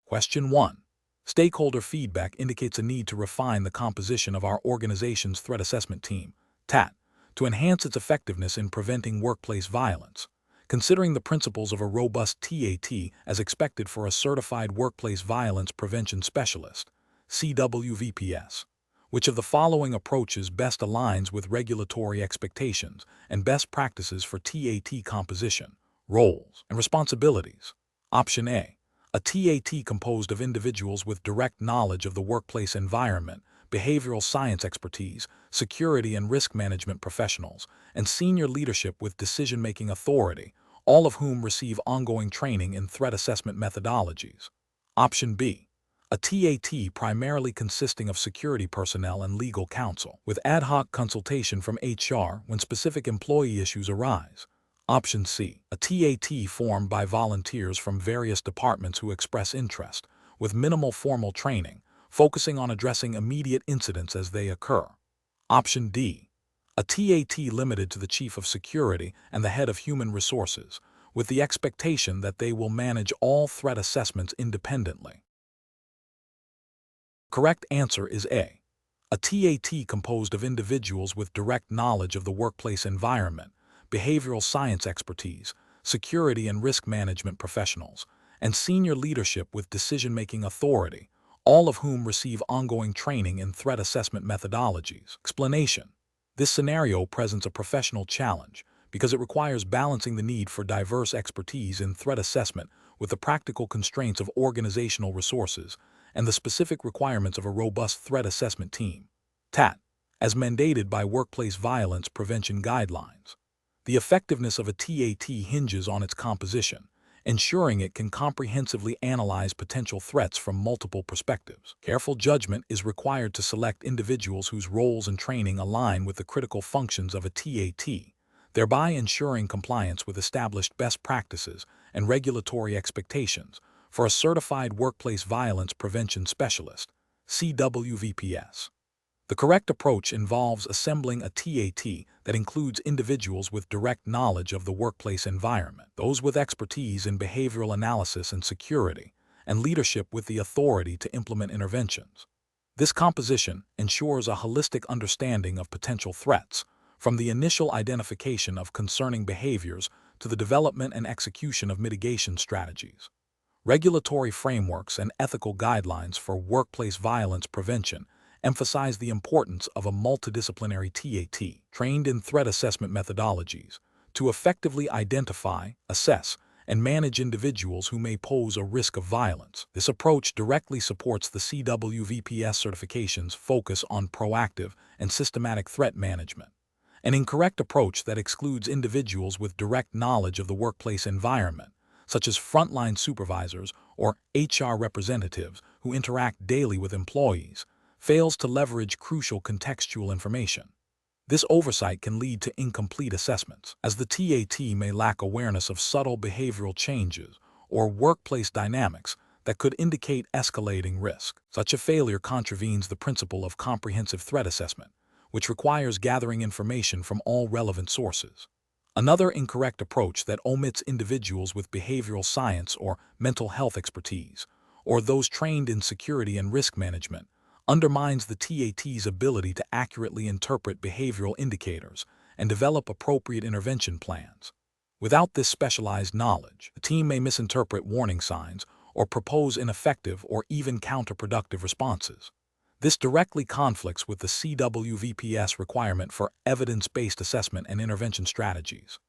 Question 1. Stakeholder feedback indicates a need to refine the composition of our organization's threat assessment team, TAT, to enhance its effectiveness in preventing workplace violence. Considering the principles of a robust TAT as expected for a certified workplace violence prevention specialist, CWVPS, which of the following approaches best aligns with regulatory expectations and best practices for TAT composition, roles, and responsibilities? Option A. A TAT composed of individuals with direct knowledge of the workplace environment, behavioral science expertise, security and risk management professionals, and senior leadership with decision-making authority, all of whom receive ongoing training in threat assessment methodologies. Option B. A TAT primarily consisting of security personnel and legal counsel, with ad hoc consultation from HR when specific employee issues arise. Option C. A TAT formed by volunteers from various departments who express interest, with minimal formal training, focusing on addressing immediate incidents as they occur. Option D. A TAT limited to the Chief of Security and the Head of Human Resources, with the expectation that they will manage all threat assessments independently. Correct answer is A. A TAT composed of individuals with direct knowledge of the workplace environment, behavioral science expertise, security and risk management professionals, and senior leadership with decision-making authority, all of whom receive ongoing training in threat assessment methodologies. Explanation. This scenario presents a professional challenge because it requires balancing the need for diverse expertise in threat assessment with the practical constraints of organizational resources and the specific requirements of a robust threat assessment team, TAT, as mandated by workplace violence prevention guidelines. The effectiveness of a TAT hinges on its composition, ensuring it can comprehensively analyze potential threats from multiple perspectives. Careful judgment is required to select individuals whose roles and training align with the critical functions of a TAT, thereby ensuring compliance with established best practices and regulatory expectations for a certified workplace violence prevention specialist, CWVPS. The correct approach involves assembling a TAT that includes individuals with direct knowledge of the workplace environment, those with expertise in behavioral analysis and security, and leadership with the authority to implement interventions. This composition ensures a holistic understanding of potential threats, from the initial identification of concerning behaviors to the development and execution of mitigation strategies. Regulatory frameworks and ethical guidelines for workplace violence prevention emphasize the importance of a multidisciplinary TAT, trained in threat assessment methodologies, to effectively identify, assess, and manage individuals who may pose a risk of violence. This approach directly supports the CWVPS certification's focus on proactive and systematic threat management. An incorrect approach that excludes individuals with direct knowledge of the workplace environment, such as frontline supervisors or HR representatives who interact daily with employees, fails to leverage crucial contextual information. This oversight can lead to incomplete assessments, as the TAT may lack awareness of subtle behavioral changes or workplace dynamics that could indicate escalating risk. Such a failure contravenes the principle of comprehensive threat assessment, which requires gathering information from all relevant sources. Another incorrect approach that omits individuals with behavioral science or mental health expertise, or those trained in security and risk management, undermines the TAT's ability to accurately interpret behavioral indicators and develop appropriate intervention plans. Without this specialized knowledge, the team may misinterpret warning signs or propose ineffective or even counterproductive responses. This directly conflicts with the CWVPS requirement for evidence-based assessment and intervention strategies.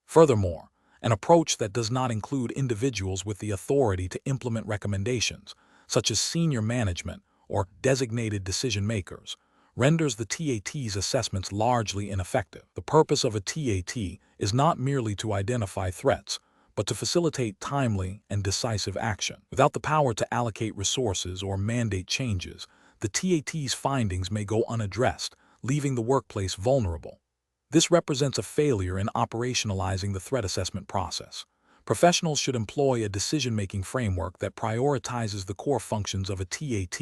Furthermore, an approach that does not include individuals with the authority to implement recommendations, such as senior management or designated decision-makers, renders the TAT's assessments largely ineffective. The purpose of a TAT is not merely to identify threats, but to facilitate timely and decisive action. Without the power to allocate resources or mandate changes, the TAT's findings may go unaddressed, leaving the workplace vulnerable. This represents a failure in operationalizing the threat assessment process. Professionals should employ a decision-making framework that prioritizes the core functions of a TAT: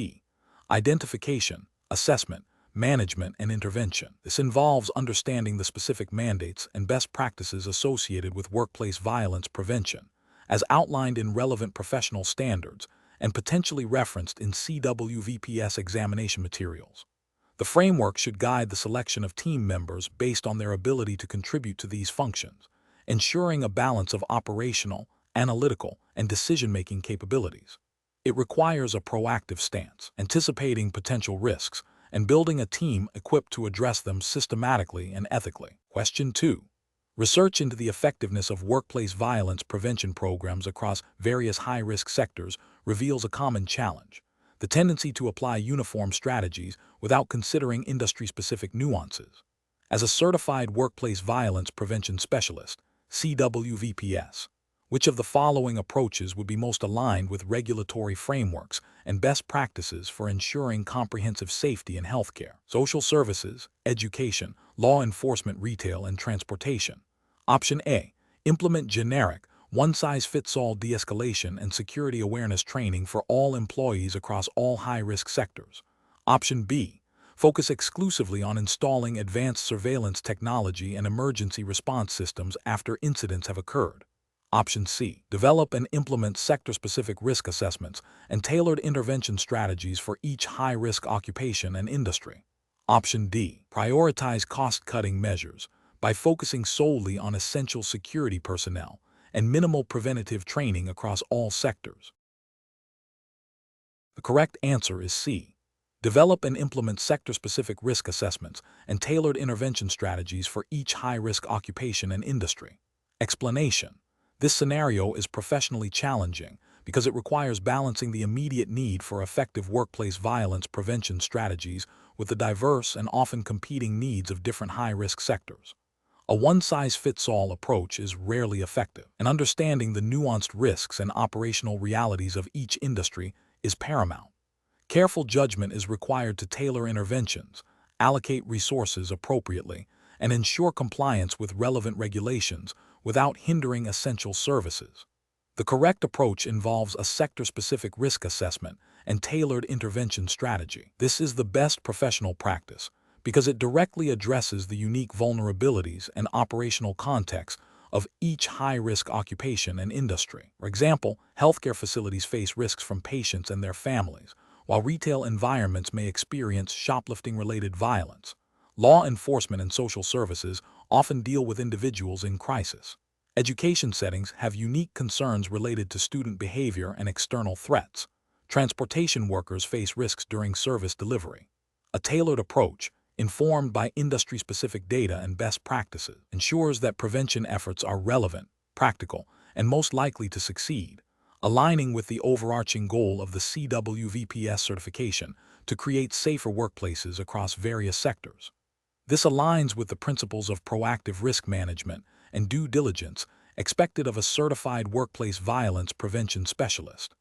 identification, assessment, management, and intervention. This involves understanding the specific mandates and best practices associated with workplace violence prevention, as outlined in relevant professional standards, and potentially referenced in CWVPS examination materials. The framework should guide the selection of team members based on their ability to contribute to these functions, ensuring a balance of operational, analytical, and decision-making capabilities. It requires a proactive stance, anticipating potential risks, and building a team equipped to address them systematically and ethically. Question 2. Research into the effectiveness of workplace violence prevention programs across various high-risk sectors reveals a common challenge: the tendency to apply uniform strategies without considering industry-specific nuances. As a certified workplace violence prevention specialist, CWVPS, which of the following approaches would be most aligned with regulatory frameworks and best practices for ensuring comprehensive safety in healthcare? Social services, education, law enforcement, retail, and transportation. Option A. Implement generic, one-size-fits-all de-escalation and security awareness training for all employees across all high-risk sectors. Option B. Focus exclusively on installing advanced surveillance technology and emergency response systems after incidents have occurred. Option C. Develop and implement sector-specific risk assessments and tailored intervention strategies for each high-risk occupation and industry. Option D. Prioritize cost-cutting measures by focusing solely on essential security personnel and minimal preventative training across all sectors. The correct answer is C. Develop and implement sector-specific risk assessments and tailored intervention strategies for each high-risk occupation and industry. Explanation: this scenario is professionally challenging because it requires balancing the immediate need for effective workplace violence prevention strategies with the diverse and often competing needs of different high-risk sectors. A one-size-fits-all approach is rarely effective, and understanding the nuanced risks and operational realities of each industry is paramount. Careful judgment is required to tailor interventions, allocate resources appropriately, and ensure compliance with relevant regulations without hindering essential services. The correct approach involves a sector-specific risk assessment and tailored intervention strategy. This is the best professional practice because it directly addresses the unique vulnerabilities and operational context of each high-risk occupation and industry. For example, healthcare facilities face risks from patients and their families, while retail environments may experience shoplifting-related violence. Law enforcement and social services often deal with individuals in crisis. Education settings have unique concerns related to student behavior and external threats. Transportation workers face risks during service delivery. A tailored approach, informed by industry-specific data and best practices, ensures that prevention efforts are relevant, practical, and most likely to succeed, aligning with the overarching goal of the CWVPS certification to create safer workplaces across various sectors. This aligns with the principles of proactive risk management and due diligence expected of a certified workplace violence prevention specialist.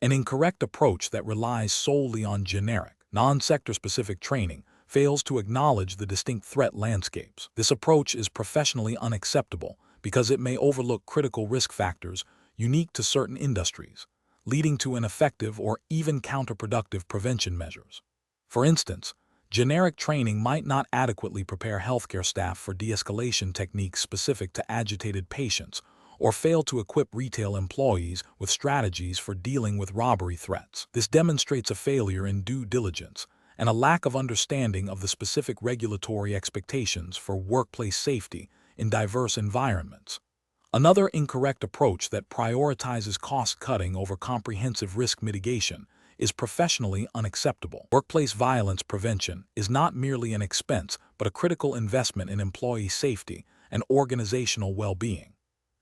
An incorrect approach that relies solely on generic, non-sector-specific training fails to acknowledge the distinct threat landscapes. This approach is professionally unacceptable because it may overlook critical risk factors unique to certain industries, leading to ineffective or even counterproductive prevention measures. For instance, generic training might not adequately prepare healthcare staff for de-escalation techniques specific to agitated patients, or fail to equip retail employees with strategies for dealing with robbery threats. This demonstrates a failure in due diligence and a lack of understanding of the specific regulatory expectations for workplace safety in diverse environments. Another incorrect approach that prioritizes cost-cutting over comprehensive risk mitigation is professionally unacceptable. Workplace violence prevention is not merely an expense but a critical investment in employee safety and organizational well-being.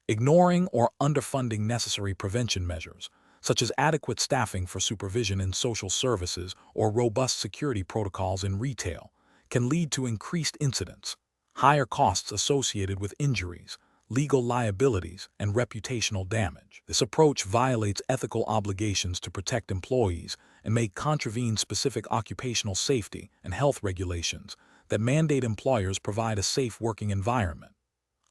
Ignoring or underfunding necessary prevention measures, such as adequate staffing for supervision in social services or robust security protocols in retail, can lead to increased incidents, higher costs associated with injuries, legal liabilities, and reputational damage. This approach violates ethical obligations to protect employees and may contravene specific occupational safety and health regulations that mandate employers provide a safe working environment.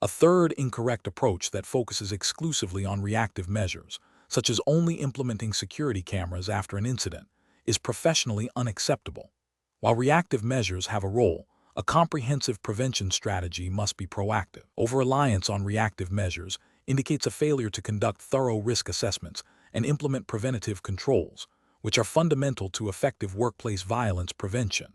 A third incorrect approach that focuses exclusively on reactive measures, such as only implementing security cameras after an incident, is professionally unacceptable. While reactive measures have a role, a comprehensive prevention strategy must be proactive. Over-reliance on reactive measures indicates a failure to conduct thorough risk assessments and implement preventative controls, which are fundamental to effective workplace violence prevention.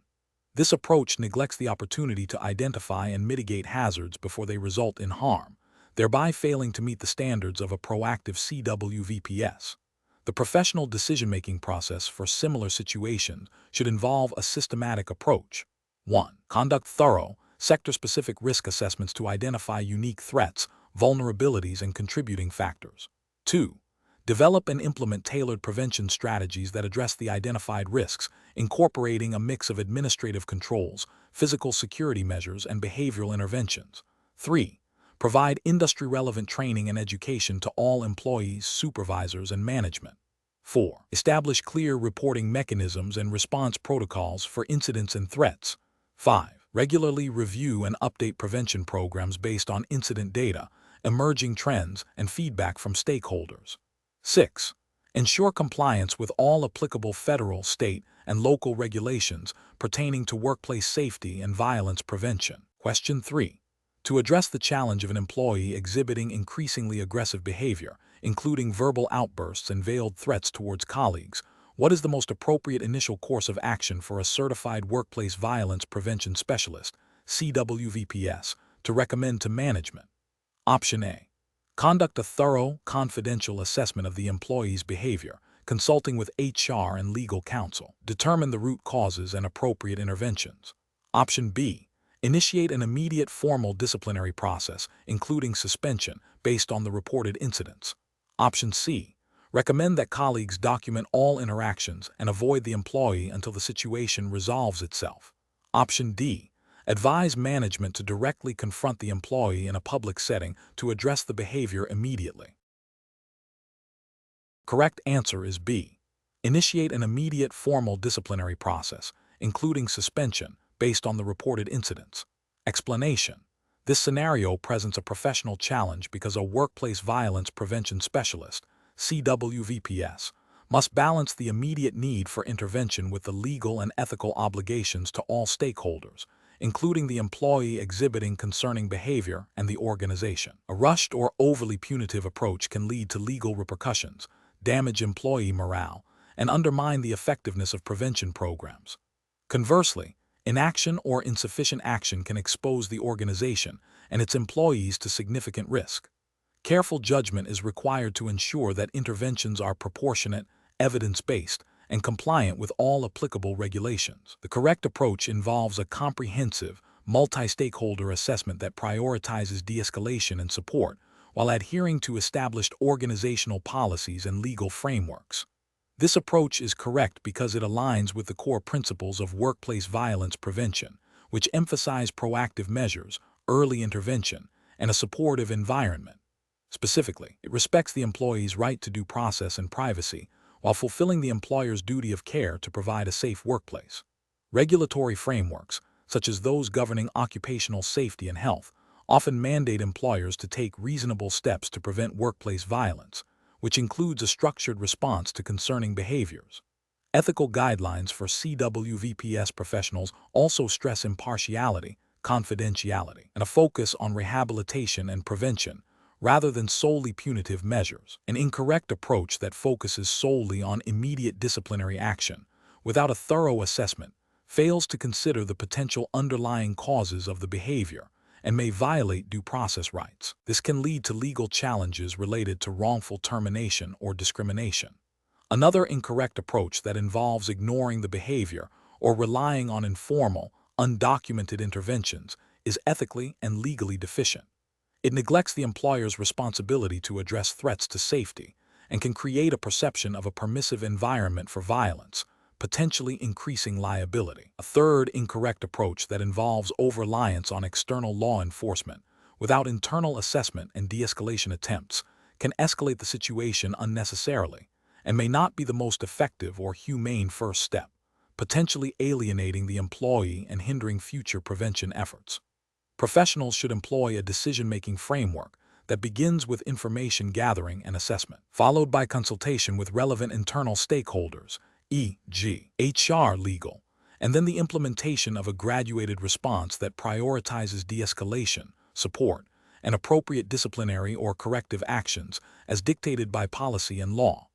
This approach neglects the opportunity to identify and mitigate hazards before they result in harm, thereby failing to meet the standards of a proactive CWVPS. The professional decision-making process for similar situations should involve a systematic approach. 1. Conduct thorough, sector-specific risk assessments to identify unique threats, vulnerabilities, and contributing factors. 2. Develop and implement tailored prevention strategies that address the identified risks, incorporating a mix of administrative controls, physical security measures, and behavioral interventions. 3. Provide industry-relevant training and education to all employees, supervisors, and management. 4. Establish clear reporting mechanisms and response protocols for incidents and threats. 5. Regularly review and update prevention programs based on incident data, emerging trends, and feedback from stakeholders. 6. Ensure compliance with all applicable federal, state, and local regulations pertaining to workplace safety and violence prevention. Question 3. To address the challenge of an employee exhibiting increasingly aggressive behavior, including verbal outbursts and veiled threats towards colleagues, what is the most appropriate initial course of action for a certified workplace violence prevention specialist, CWVPS, to recommend to management? Option A. Conduct a thorough, confidential assessment of the employee's behavior, consulting with HR and legal counsel. Determine the root causes and appropriate interventions. Option B. Initiate an immediate formal disciplinary process, including suspension, based on the reported incidents. Option C. Recommend that colleagues document all interactions and avoid the employee until the situation resolves itself. Option D. Advise management to directly confront the employee in a public setting to address the behavior immediately. Correct answer is B. Initiate an immediate formal disciplinary process, including suspension, based on the reported incidents. Explanation. This scenario presents a professional challenge because a workplace violence prevention specialist, CWVPS, must balance the immediate need for intervention with the legal and ethical obligations to all stakeholders, including the employee exhibiting concerning behavior and the organization. A rushed or overly punitive approach can lead to legal repercussions, damage employee morale, and undermine the effectiveness of prevention programs. Conversely, inaction or insufficient action can expose the organization and its employees to significant risk. Careful judgment is required to ensure that interventions are proportionate, evidence-based, and compliant with all applicable regulations. The correct approach involves a comprehensive, multi-stakeholder assessment that prioritizes de-escalation and support while adhering to established organizational policies and legal frameworks. This approach is correct because it aligns with the core principles of workplace violence prevention, which emphasize proactive measures, early intervention, and a supportive environment. Specifically, it respects the employee's right to due process and privacy, while fulfilling the employer's duty of care to provide a safe workplace. Regulatory frameworks, such as those governing occupational safety and health, often mandate employers to take reasonable steps to prevent workplace violence, which includes a structured response to concerning behaviors. Ethical guidelines for CWVPS professionals also stress impartiality, confidentiality, and a focus on rehabilitation and prevention, rather than solely punitive measures. An incorrect approach that focuses solely on immediate disciplinary action, without a thorough assessment, fails to consider the potential underlying causes of the behavior, and may violate due process rights. This can lead to legal challenges related to wrongful termination or discrimination. Another incorrect approach that involves ignoring the behavior or relying on informal, undocumented interventions is ethically and legally deficient. It neglects the employer's responsibility to address threats to safety and can create a perception of a permissive environment for violence, potentially increasing liability. A third incorrect approach that involves over-reliance on external law enforcement without internal assessment and de-escalation attempts can escalate the situation unnecessarily and may not be the most effective or humane first step, potentially alienating the employee and hindering future prevention efforts. Professionals should employ a decision-making framework that begins with information gathering and assessment, followed by consultation with relevant internal stakeholders, e.g., HR, legal, and then the implementation of a graduated response that prioritizes de-escalation, support, and appropriate disciplinary or corrective actions as dictated by policy and law.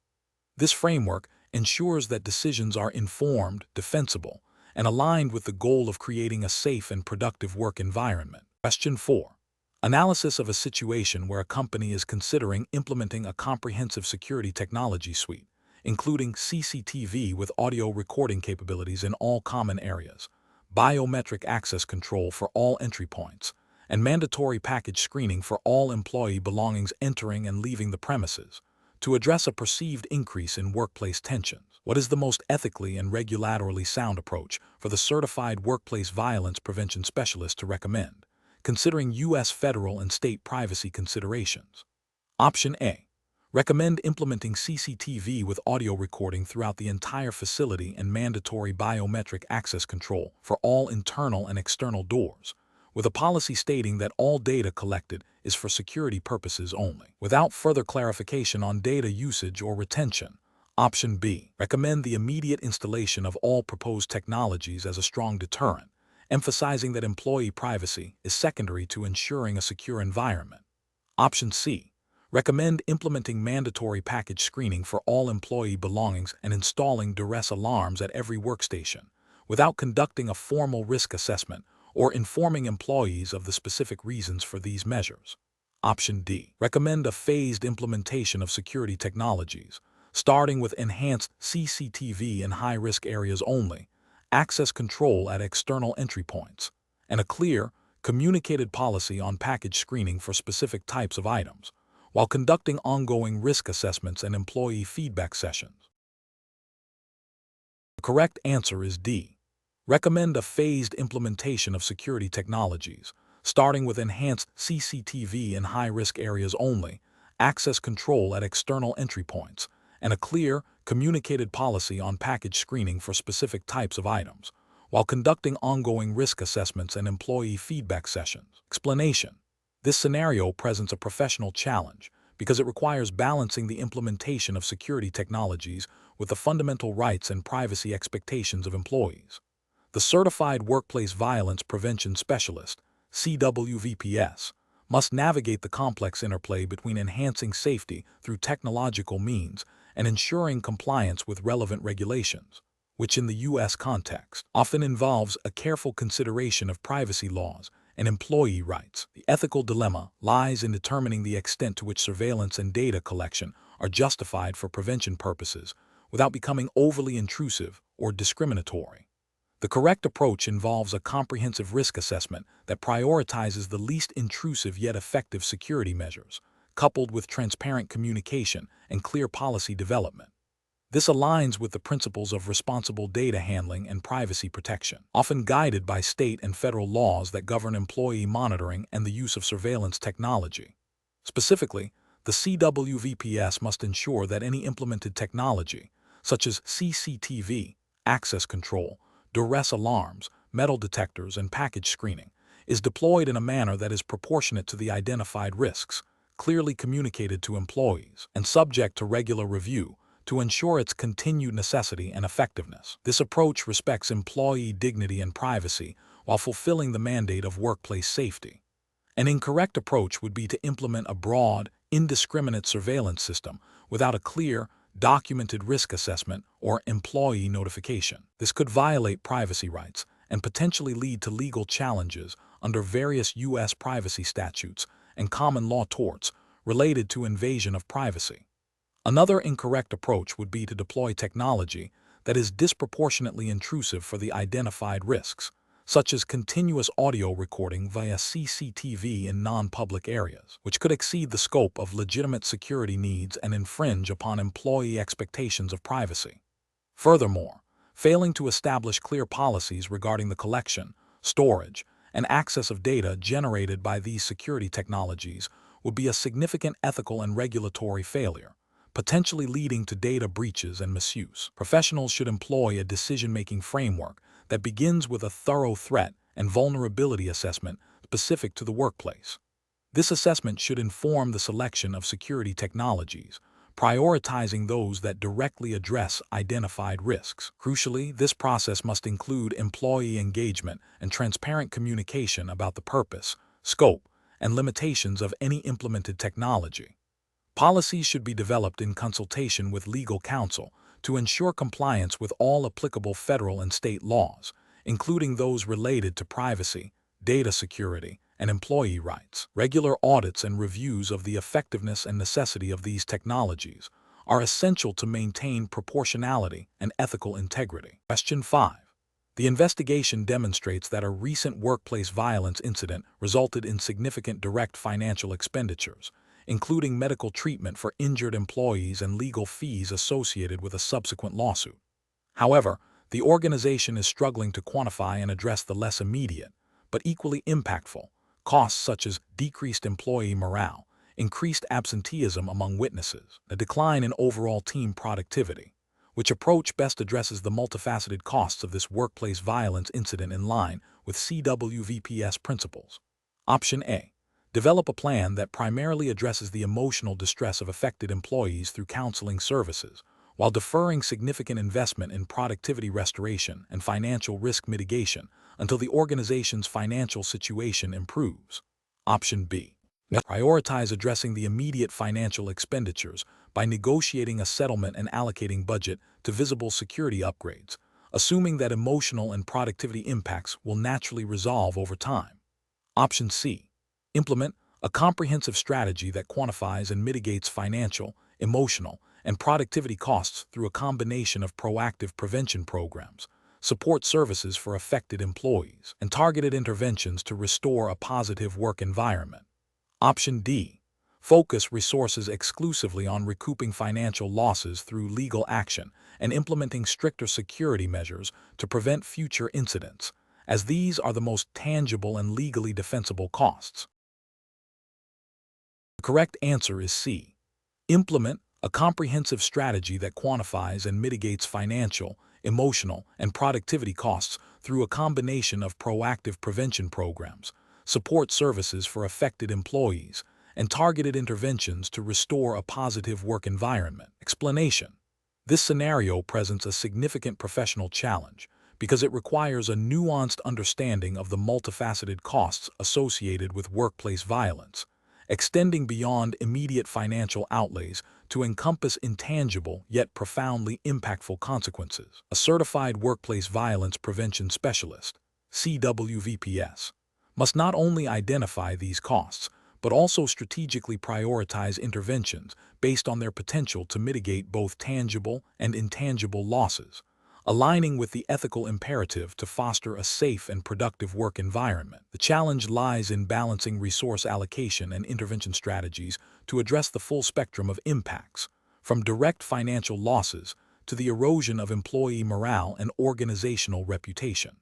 This framework ensures that decisions are informed, defensible, and aligned with the goal of creating a safe and productive work environment. Question 4. Analysis of a situation where a company is considering implementing a comprehensive security technology suite, including CCTV with audio recording capabilities in all common areas, biometric access control for all entry points, and mandatory package screening for all employee belongings entering and leaving the premises, to address a perceived increase in workplace tensions. What is the most ethically and regulatorily sound approach for the certified workplace violence prevention specialist to recommend, considering U.S. federal and state privacy considerations? Option A. Recommend implementing CCTV with audio recording throughout the entire facility and mandatory biometric access control for all internal and external doors, with a policy stating that all data collected is for security purposes only, without further clarification on data usage or retention. Option B. Recommend the immediate installation of all proposed technologies as a strong deterrent, emphasizing that employee privacy is secondary to ensuring a secure environment. Option C. Recommend implementing mandatory package screening for all employee belongings and installing duress alarms at every workstation, without conducting a formal risk assessment or informing employees of the specific reasons for these measures. Option D. Recommend a phased implementation of security technologies, starting with enhanced CCTV in high-risk areas only, access control at external entry points, and a clear, communicated policy on package screening for specific types of items, while conducting ongoing risk assessments and employee feedback sessions. The correct answer is D. Recommend a phased implementation of security technologies, starting with enhanced CCTV in high-risk areas only, access control at external entry points, and a clear, communicated policy on package screening for specific types of items, while conducting ongoing risk assessments and employee feedback sessions. Explanation. This scenario presents a professional challenge because it requires balancing the implementation of security technologies with the fundamental rights and privacy expectations of employees. The Certified Workplace Violence Prevention Specialist, CWVPS, must navigate the complex interplay between enhancing safety through technological means and ensuring compliance with relevant regulations, which in the U.S. context often involves a careful consideration of privacy laws and employee rights. The ethical dilemma lies in determining the extent to which surveillance and data collection are justified for prevention purposes without becoming overly intrusive or discriminatory. The correct approach involves a comprehensive risk assessment that prioritizes the least intrusive yet effective security measures, coupled with transparent communication and clear policy development. This aligns with the principles of responsible data handling and privacy protection, often guided by state and federal laws that govern employee monitoring and the use of surveillance technology. Specifically, the CWVPS must ensure that any implemented technology, such as CCTV, access control, duress alarms, metal detectors, and package screening, is deployed in a manner that is proportionate to the identified risks, clearly communicated to employees, and subject to regular review to ensure its continued necessity and effectiveness. This approach respects employee dignity and privacy while fulfilling the mandate of workplace safety. An incorrect approach would be to implement a broad, indiscriminate surveillance system without a clear, documented risk assessment or employee notification. This could violate privacy rights and potentially lead to legal challenges under various U.S. privacy statutes and common law torts related to invasion of privacy. Another incorrect approach would be to deploy technology that is disproportionately intrusive for the identified risks, such as continuous audio recording via CCTV in non-public areas, which could exceed the scope of legitimate security needs and infringe upon employee expectations of privacy. Furthermore, failing to establish clear policies regarding the collection, storage, and access of data generated by these security technologies would be a significant ethical and regulatory failure, potentially leading to data breaches and misuse. Professionals should employ a decision-making framework that begins with a thorough threat and vulnerability assessment specific to the workplace. This assessment should inform the selection of security technologies, prioritizing those that directly address identified risks. Crucially, this process must include employee engagement and transparent communication about the purpose, scope, and limitations of any implemented technology. Policies should be developed in consultation with legal counsel to ensure compliance with all applicable federal and state laws, including those related to privacy, data security, and employee rights. Regular audits and reviews of the effectiveness and necessity of these technologies are essential to maintain proportionality and ethical integrity. Question 5. The investigation demonstrates that a recent workplace violence incident resulted in significant direct financial expenditures, including medical treatment for injured employees and legal fees associated with a subsequent lawsuit. However, the organization is struggling to quantify and address the less immediate, but equally impactful, costs such as decreased employee morale, increased absenteeism among witnesses, a decline in overall team productivity. Which approach best addresses the multifaceted costs of this workplace violence incident in line with CWVPS principles? Option A. Develop a plan that primarily addresses the emotional distress of affected employees through counseling services, while deferring significant investment in productivity restoration and financial risk mitigation until the organization's financial situation improves. Option B. Prioritize addressing the immediate financial expenditures by negotiating a settlement and allocating budget to visible security upgrades, assuming that emotional and productivity impacts will naturally resolve over time. Option C. Implement a comprehensive strategy that quantifies and mitigates financial, emotional, and productivity costs through a combination of proactive prevention programs, support services for affected employees, and targeted interventions to restore a positive work environment. Option D. Focus resources exclusively on recouping financial losses through legal action and implementing stricter security measures to prevent future incidents, as these are the most tangible and legally defensible costs. The correct answer is C. Implement a comprehensive strategy that quantifies and mitigates financial, emotional, and productivity costs through a combination of proactive prevention programs, support services for affected employees, and targeted interventions to restore a positive work environment. Explanation. This scenario presents a significant professional challenge because it requires a nuanced understanding of the multifaceted costs associated with workplace violence, extending beyond immediate financial outlays to encompass intangible yet profoundly impactful consequences. A certified workplace violence prevention specialist, CWVPS, must not only identify these costs, but also strategically prioritize interventions based on their potential to mitigate both tangible and intangible losses, aligning with the ethical imperative to foster a safe and productive work environment. The challenge lies in balancing resource allocation and intervention strategies to address the full spectrum of impacts, from direct financial losses to the erosion of employee morale and organizational reputation.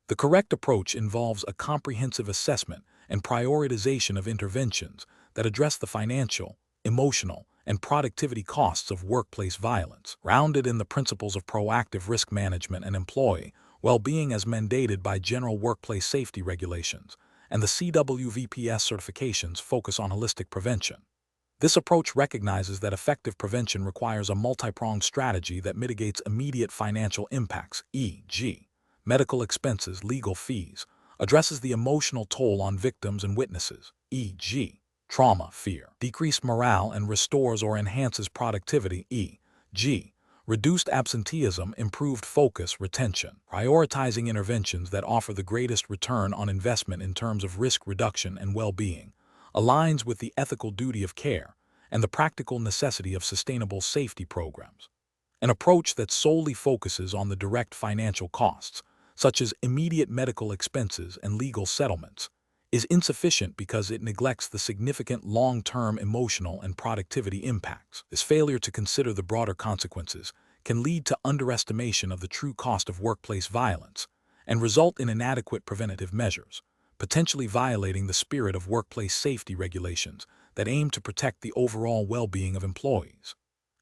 The correct approach involves a comprehensive assessment and prioritization of interventions that address the financial, emotional, and productivity costs of workplace violence, grounded in the principles of proactive risk management and employee well-being as mandated by general workplace safety regulations, and the CWVPS certifications focus on holistic prevention. This approach recognizes that effective prevention requires a multi-pronged strategy that mitigates immediate financial impacts, e.g., medical expenses, legal fees, addresses the emotional toll on victims and witnesses, e.g., trauma, fear, decreased morale, and restores or enhances productivity, e.g., reduced absenteeism, improved focus, retention. Prioritizing interventions that offer the greatest return on investment in terms of risk reduction and well-being aligns with the ethical duty of care and the practical necessity of sustainable safety programs. An approach that solely focuses on the direct financial costs, such as immediate medical expenses and legal settlements, is insufficient because it neglects the significant long-term emotional and productivity impacts. This failure to consider the broader consequences can lead to underestimation of the true cost of workplace violence and result in inadequate preventative measures, potentially violating the spirit of workplace safety regulations that aim to protect the overall well-being of employees.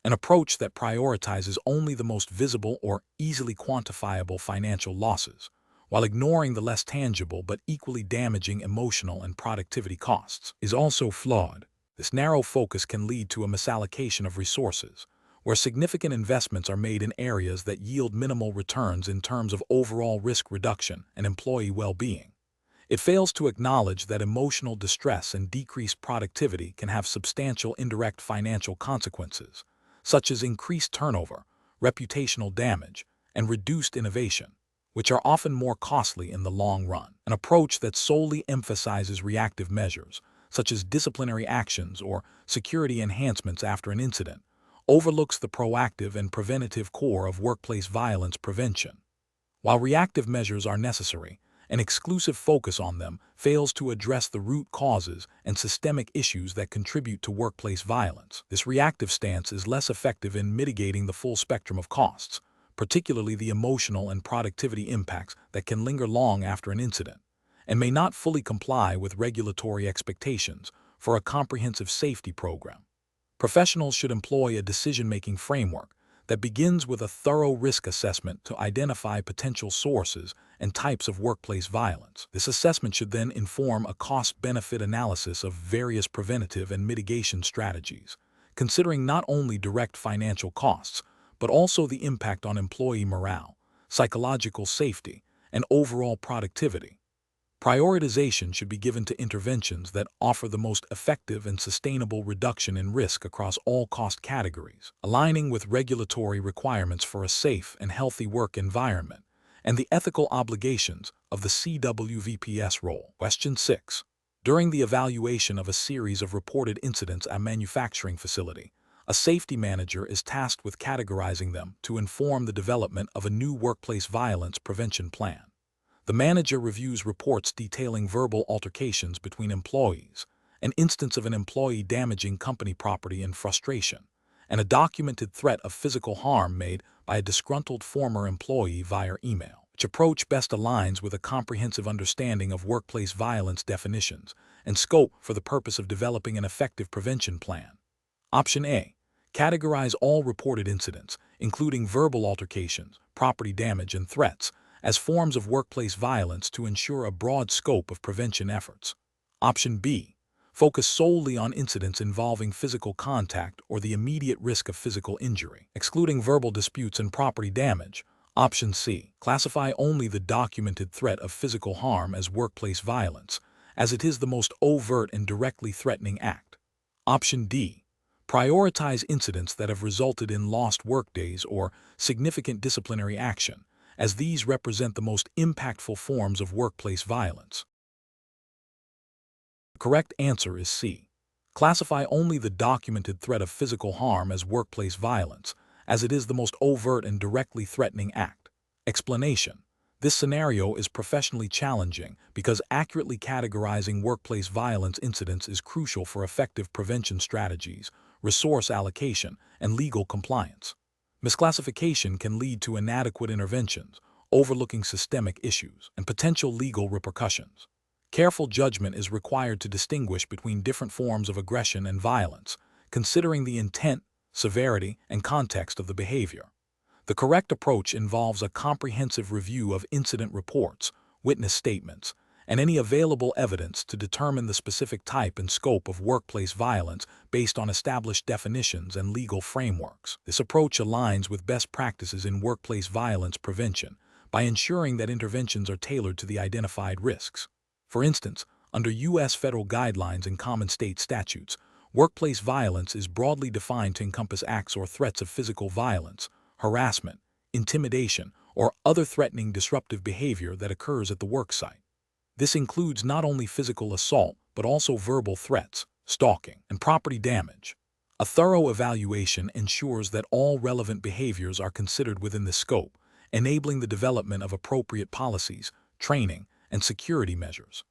An approach that prioritizes only the most visible or easily quantifiable financial losses, while ignoring the less tangible but equally damaging emotional and productivity costs, is also flawed. This narrow focus can lead to a misallocation of resources, where significant investments are made in areas that yield minimal returns in terms of overall risk reduction and employee well-being. It fails to acknowledge that emotional distress and decreased productivity can have substantial indirect financial consequences, such as increased turnover, reputational damage, and reduced innovation, which are often more costly in the long run. An approach that solely emphasizes reactive measures, such as disciplinary actions or security enhancements after an incident, overlooks the proactive and preventative core of workplace violence prevention. While reactive measures are necessary, an exclusive focus on them fails to address the root causes and systemic issues that contribute to workplace violence. This reactive stance is less effective in mitigating the full spectrum of costs, particularly the emotional and productivity impacts that can linger long after an incident, and may not fully comply with regulatory expectations for a comprehensive safety program. Professionals should employ a decision-making framework that begins with a thorough risk assessment to identify potential sources and types of workplace violence. This assessment should then inform a cost-benefit analysis of various preventative and mitigation strategies, considering not only direct financial costs, but also the impact on employee morale, psychological safety, and overall productivity. Prioritization should be given to interventions that offer the most effective and sustainable reduction in risk across all cost categories, aligning with regulatory requirements for a safe and healthy work environment and the ethical obligations of the CWVPS role. Question 6. During the evaluation of a series of reported incidents at a manufacturing facility, a safety manager is tasked with categorizing them to inform the development of a new workplace violence prevention plan. The manager reviews reports detailing verbal altercations between employees, an instance of an employee damaging company property in frustration, and a documented threat of physical harm made by a disgruntled former employee via email. Which approach best aligns with a comprehensive understanding of workplace violence definitions and scope for the purpose of developing an effective prevention plan? Option A. Categorize all reported incidents, including verbal altercations, property damage, and threats, as forms of workplace violence to ensure a broad scope of prevention efforts. Option B. Focus solely on incidents involving physical contact or the immediate risk of physical injury, excluding verbal disputes and property damage. Option C. Classify only the documented threat of physical harm as workplace violence, as it is the most overt and directly threatening act. Option D. Prioritize incidents that have resulted in lost workdays or significant disciplinary action, as these represent the most impactful forms of workplace violence. The correct answer is C. Classify only the documented threat of physical harm as workplace violence, as it is the most overt and directly threatening act. Explanation: this scenario is professionally challenging because accurately categorizing workplace violence incidents is crucial for effective prevention strategies, resource allocation, and legal compliance. Misclassification can lead to inadequate interventions, overlooking systemic issues, and potential legal repercussions. Careful judgment is required to distinguish between different forms of aggression and violence, considering the intent, severity, and context of the behavior. The correct approach involves a comprehensive review of incident reports, witness statements, and any available evidence to determine the specific type and scope of workplace violence based on established definitions and legal frameworks. This approach aligns with best practices in workplace violence prevention by ensuring that interventions are tailored to the identified risks. For instance, under U.S. federal guidelines and common state statutes, workplace violence is broadly defined to encompass acts or threats of physical violence, harassment, intimidation, or other threatening disruptive behavior that occurs at the worksite. This includes not only physical assault, but also verbal threats, stalking, and property damage. A thorough evaluation ensures that all relevant behaviors are considered within the scope, enabling the development of appropriate policies, training, and security measures.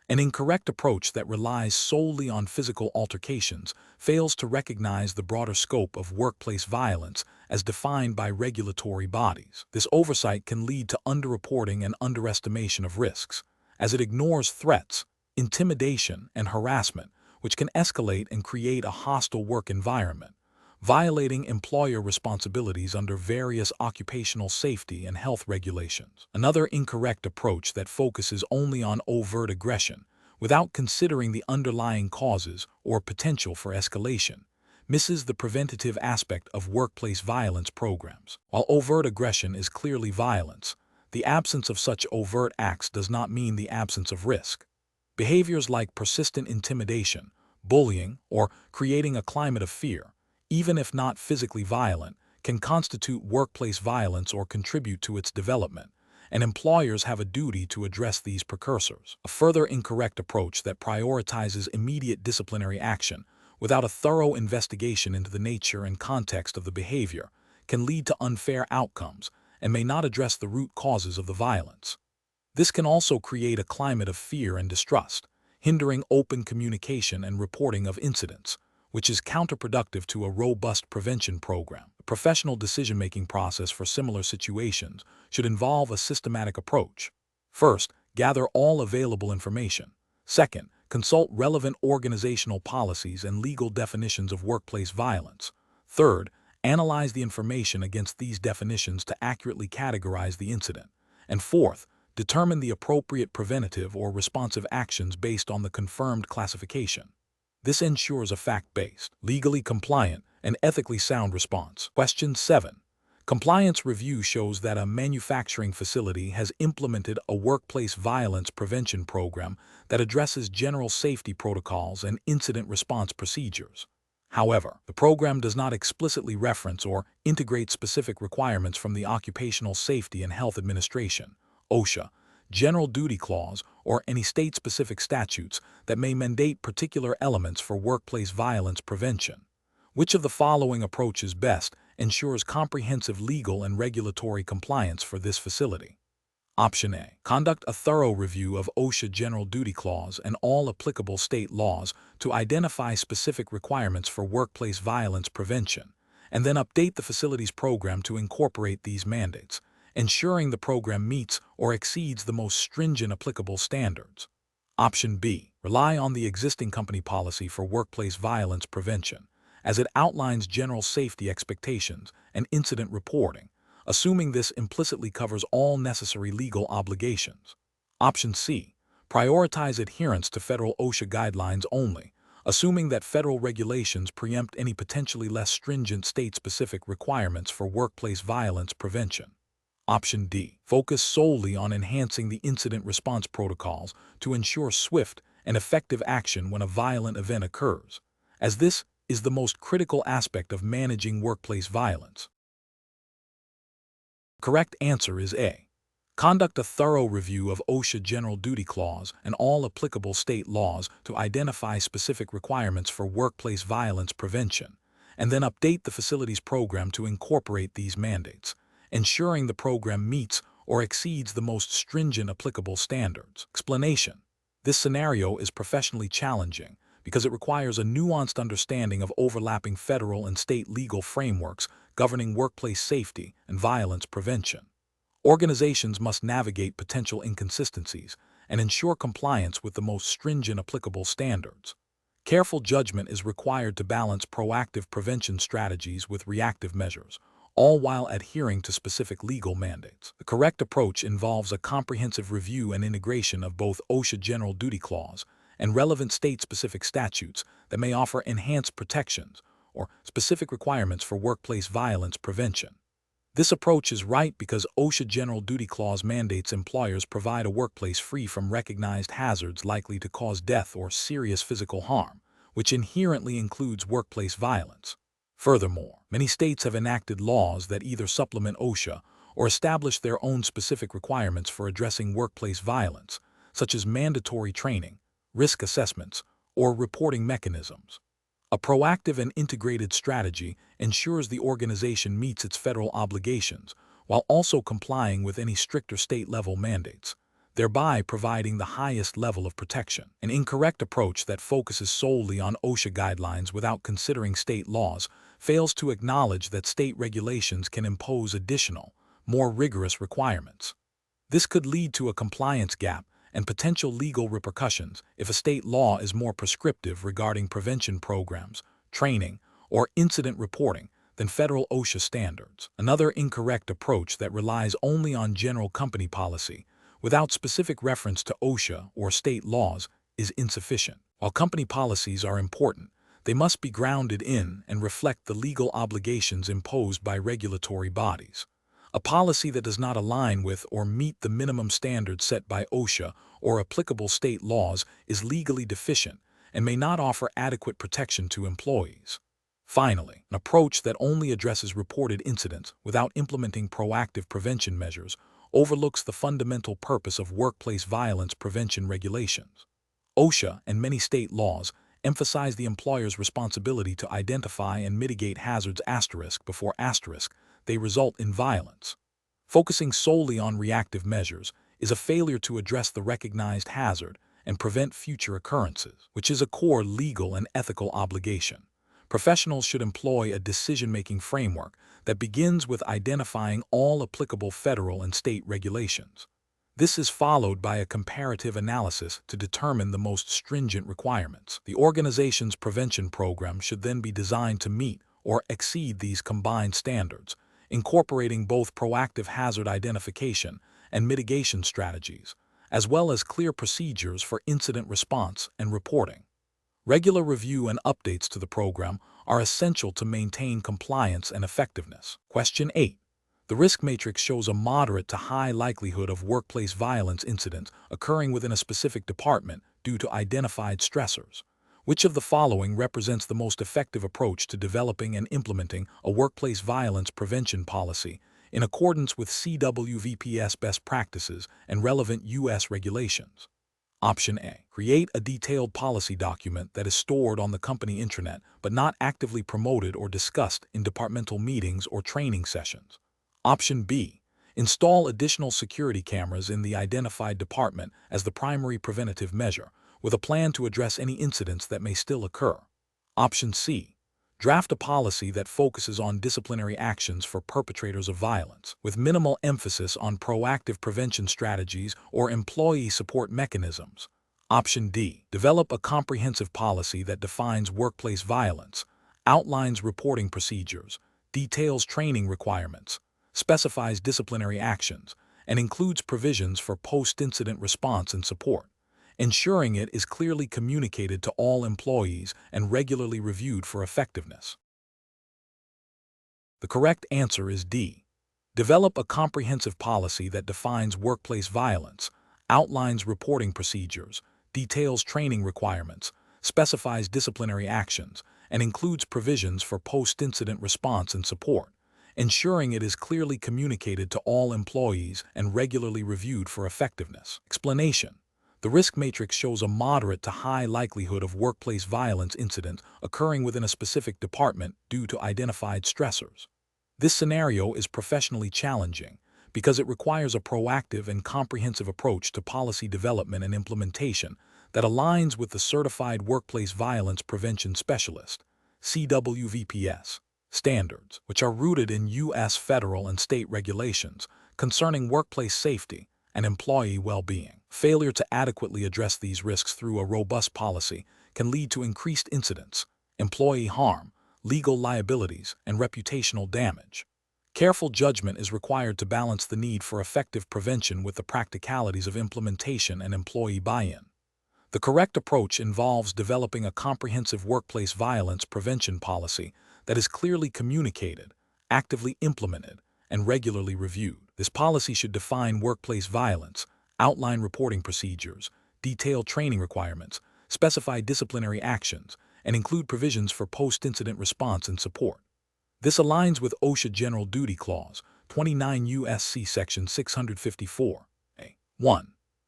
An incorrect approach that relies solely on physical altercations fails to recognize the broader scope of workplace violence as defined by regulatory bodies. This oversight can lead to underreporting and underestimation of risks, as it ignores threats, intimidation, and harassment, which can escalate and create a hostile work environment, violating employer responsibilities under various occupational safety and health regulations. Another incorrect approach that focuses only on overt aggression, without considering the underlying causes or potential for escalation, misses the preventative aspect of workplace violence programs. While overt aggression is clearly violence, the absence of such overt acts does not mean the absence of risk. Behaviors like persistent intimidation, bullying, or creating a climate of fear, even if not physically violent, can constitute workplace violence or contribute to its development, and employers have a duty to address these precursors. A further incorrect approach that prioritizes immediate disciplinary action without a thorough investigation into the nature and context of the behavior can lead to unfair outcomes and may not address the root causes of the violence. This can also create a climate of fear and distrust, hindering open communication and reporting of incidents, which is counterproductive to a robust prevention program. The professional decision-making process for similar situations should involve a systematic approach. First, gather all available information. Second, consult relevant organizational policies and legal definitions of workplace violence. Third, analyze the information against these definitions to accurately categorize the incident. And fourth, determine the appropriate preventative or responsive actions based on the confirmed classification. This ensures a fact-based, legally compliant, and ethically sound response. Question 7. Compliance review shows that a manufacturing facility has implemented a workplace violence prevention program that addresses general safety protocols and incident response procedures. However, the program does not explicitly reference or integrate specific requirements from the Occupational Safety and Health Administration, OSHA, General Duty Clause, or any state-specific statutes that may mandate particular elements for workplace violence prevention. Which of the following approaches best ensures comprehensive legal and regulatory compliance for this facility? Option A. Conduct a thorough review of OSHA General Duty Clause and all applicable state laws to identify specific requirements for workplace violence prevention, and then update the facility's program to incorporate these mandates, ensuring the program meets or exceeds the most stringent applicable standards. Option B. Rely on the existing company policy for workplace violence prevention, as it outlines general safety expectations and incident reporting, assuming this implicitly covers all necessary legal obligations. Option C. Prioritize adherence to federal OSHA guidelines only, assuming that federal regulations preempt any potentially less stringent state-specific requirements for workplace violence prevention. Option D. Focus solely on enhancing the incident response protocols to ensure swift and effective action when a violent event occurs, as this is the most critical aspect of managing workplace violence. The correct answer is A. Conduct a thorough review of OSHA General Duty Clause and all applicable state laws to identify specific requirements for workplace violence prevention, and then update the facility's program to incorporate these mandates, ensuring the program meets or exceeds the most stringent applicable standards. Explanation. This scenario is professionally challenging because it requires a nuanced understanding of overlapping federal and state legal frameworks governing workplace safety and violence prevention. Organizations must navigate potential inconsistencies and ensure compliance with the most stringent applicable standards. Careful judgment is required to balance proactive prevention strategies with reactive measures, all while adhering to specific legal mandates. The correct approach involves a comprehensive review and integration of both OSHA General Duty Clause and relevant state-specific statutes that may offer enhanced protections or specific requirements for workplace violence prevention. This approach is right because OSHA General Duty Clause mandates employers provide a workplace free from recognized hazards likely to cause death or serious physical harm, which inherently includes workplace violence. Furthermore, many states have enacted laws that either supplement OSHA or establish their own specific requirements for addressing workplace violence, such as mandatory training, risk assessments, or reporting mechanisms. A proactive and integrated strategy ensures the organization meets its federal obligations while also complying with any stricter state-level mandates, thereby providing the highest level of protection. An incorrect approach that focuses solely on OSHA guidelines without considering state laws fails to acknowledge that state regulations can impose additional, more rigorous requirements. This could lead to a compliance gap and potential legal repercussions if a state law is more prescriptive regarding prevention programs, training, or incident reporting than federal OSHA standards. Another incorrect approach that relies only on general company policy without specific reference to OSHA or state laws is insufficient. While company policies are important, they must be grounded in and reflect the legal obligations imposed by regulatory bodies. A policy that does not align with or meet the minimum standards set by OSHA or applicable state laws is legally deficient and may not offer adequate protection to employees. Finally, an approach that only addresses reported incidents without implementing proactive prevention measures overlooks the fundamental purpose of workplace violence prevention regulations. OSHA and many state laws emphasize the employer's responsibility to identify and mitigate hazards before they result in violence. Focusing solely on reactive measures is a failure to address the recognized hazard and prevent future occurrences, which is a core legal and ethical obligation. Professionals should employ a decision-making framework that begins with identifying all applicable federal and state regulations. This is followed by a comparative analysis to determine the most stringent requirements. The organization's prevention program should then be designed to meet or exceed these combined standards, incorporating both proactive hazard identification and mitigation strategies, as well as clear procedures for incident response and reporting. Regular review and updates to the program are essential to maintain compliance and effectiveness. Question 8. The risk matrix shows a moderate to high likelihood of workplace violence incidents occurring within a specific department due to identified stressors. Which of the following represents the most effective approach to developing and implementing a workplace violence prevention policy in accordance with CWVPS best practices and relevant U.S. regulations? Option A. Create a detailed policy document that is stored on the company intranet but not actively promoted or discussed in departmental meetings or training sessions. Option B. Install additional security cameras in the identified department as the primary preventative measure, with a plan to address any incidents that may still occur. Option C. Draft a policy that focuses on disciplinary actions for perpetrators of violence, with minimal emphasis on proactive prevention strategies or employee support mechanisms. Option D. Develop a comprehensive policy that defines workplace violence, outlines reporting procedures, details training requirements, specifies disciplinary actions, and includes provisions for post-incident response and support, ensuring it is clearly communicated to all employees and regularly reviewed for effectiveness. The correct answer is D. Develop a comprehensive policy that defines workplace violence, outlines reporting procedures, details training requirements, specifies disciplinary actions, and includes provisions for post-incident response and support, ensuring it is clearly communicated to all employees and regularly reviewed for effectiveness. Explanation. The risk matrix shows a moderate to high likelihood of workplace violence incidents occurring within a specific department due to identified stressors. This scenario is professionally challenging because it requires a proactive and comprehensive approach to policy development and implementation that aligns with the Certified Workplace Violence Prevention Specialist (CWVPS) standards, which are rooted in U.S. federal and state regulations concerning workplace safety and employee well-being. Failure to adequately address these risks through a robust policy can lead to increased incidents, employee harm, legal liabilities, and reputational damage. Careful judgment is required to balance the need for effective prevention with the practicalities of implementation and employee buy-in. The correct approach involves developing a comprehensive workplace violence prevention policy that is clearly communicated, actively implemented, and regularly reviewed. This policy should define workplace violence, outline reporting procedures, detail training requirements, specify disciplinary actions, and include provisions for post-incident response and support. This aligns with OSHA General Duty Clause 29 U.S.C. Section 654(a)(1),